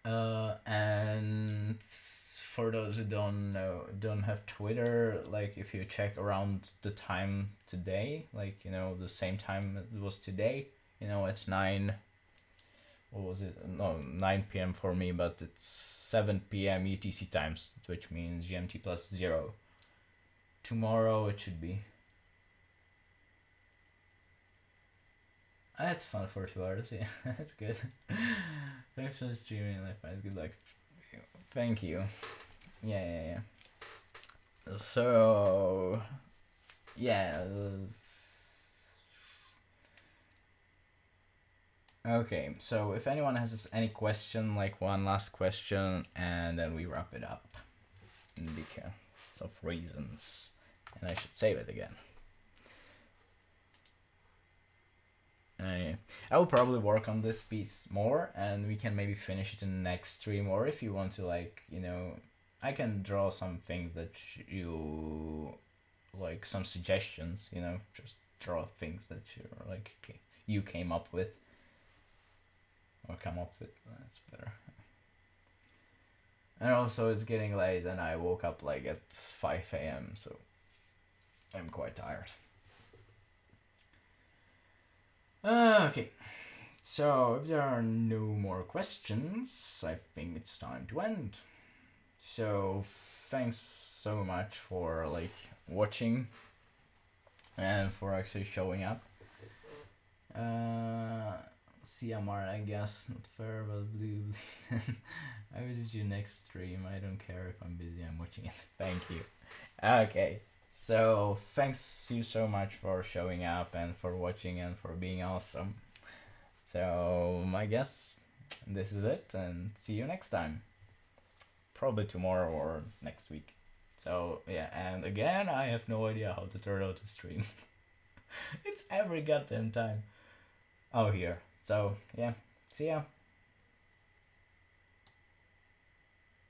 And for those who don't have Twitter, like if you check around the time today, like, you know, the same time it was today, you know, it's 9, what was it? No, 9 p.m. for me, but it's 7 p.m. UTC times, which means GMT plus 0. Tomorrow it should be. I had fun for 2 hours, yeah, that's good. Thanks for streaming, life, guys. Good luck. Thank you. Yeah. So, yeah. Okay, so if anyone has any question, like one last question, and then we wrap it up. Because of reasons. And I should save it again. I will probably work on this piece more, and we can maybe finish it in the next stream, or if you want to, like, you know, I can draw some things that you like, some suggestions, you know, just draw things that you're like, okay, you came up with, or come up with. That's better. And also it's getting late, and I woke up like at 5 a.m, so I'm quite tired. Okay, so if there are no more questions, I think it's time to end. So thanks so much for like watching and for actually showing up. See Mart, I guess. Not fair, but blue. I visit you next stream. I don't care if I'm busy. I'm watching it. Thank you. Okay. So thanks you so much for showing up and for watching and for being awesome. So I guess this is it, and see you next time. Probably tomorrow or next week. So yeah, and again, I have no idea how to turn out the stream. It's every goddamn time. Oh, here. So yeah, see ya.